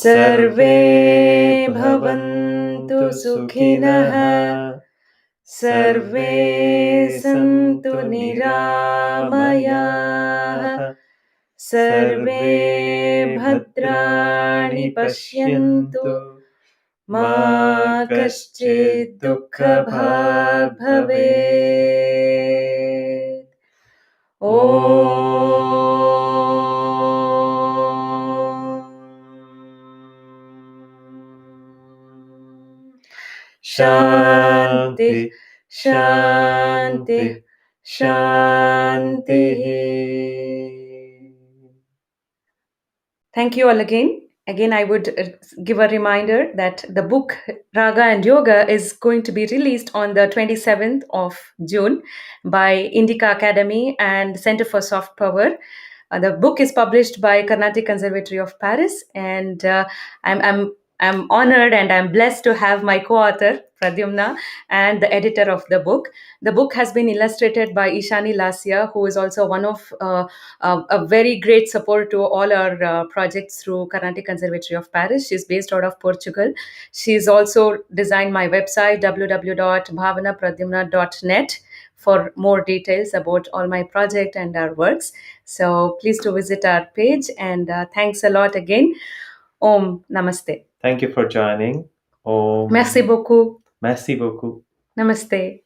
S1: सर्वे भवन्तु सुखिनः, सर्वे सन्तु निरामयाः, सर्वे भद्राणि पश्यन्तु, मा कश्चित् दुःखभाग् भवेत्. Shanti, Shanti, Shanti. Thank you all again. Again, I would give a reminder that the book Raga and Yoga is going to be released on the 27th of June by Indica Academy and Center for Soft Power. The book is published by Carnatic Conservatory of Paris, and I'm honored and I'm blessed to have my co-author Pradyumna and the editor of the book. The book has been illustrated by Ishani Lasya, who is also one of a very great support to all our projects through Carnatic Conservatory of Paris. She's based out of Portugal. She's also designed my website www.bhavanapradyumna.net for more details about all my project and our works. So please to visit our page, and thanks a lot again. Om Namaste.
S2: Thank you for joining. Om.
S1: Merci beaucoup.
S2: Merci beaucoup.
S1: Namaste.